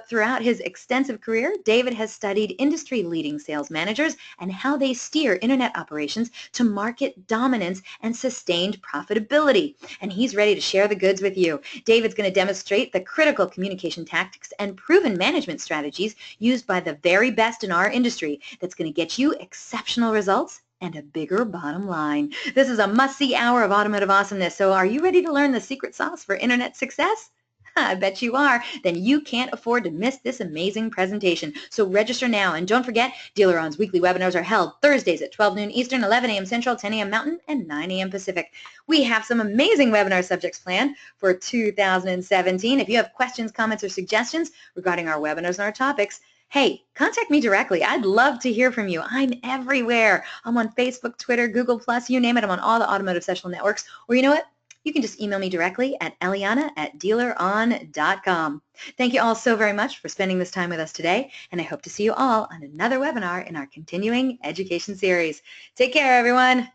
Throughout his extensive career, David has studied industry-leading sales managers and how they steer internet operations to market dominance and sustained profitability. And he's ready to share the goods with you. David's going to demonstrate the critical communication tactics and proven management strategies used by the very best in our industry that's going to get you exceptional results and a bigger bottom line. This is a must-see hour of automotive awesomeness. So are you ready to learn the secret sauce for internet success? I bet you are. Then you can't afford to miss this amazing presentation. So register now. And don't forget, DealerOn's weekly webinars are held Thursdays at 12 noon Eastern, 11 a.m. Central, 10 a.m. Mountain, and 9 a.m. Pacific. We have some amazing webinar subjects planned for 2017. If you have questions, comments, or suggestions regarding our webinars and our topics, hey, contact me directly. I'd love to hear from you. I'm everywhere. I'm on Facebook, Twitter, Google+, you name it. I'm on all the automotive social networks. Or you know what? You can just email me directly at eliana@dealeron.com. Thank you all so very much for spending this time with us today, and I hope to see you all on another webinar in our continuing education series. Take care, everyone.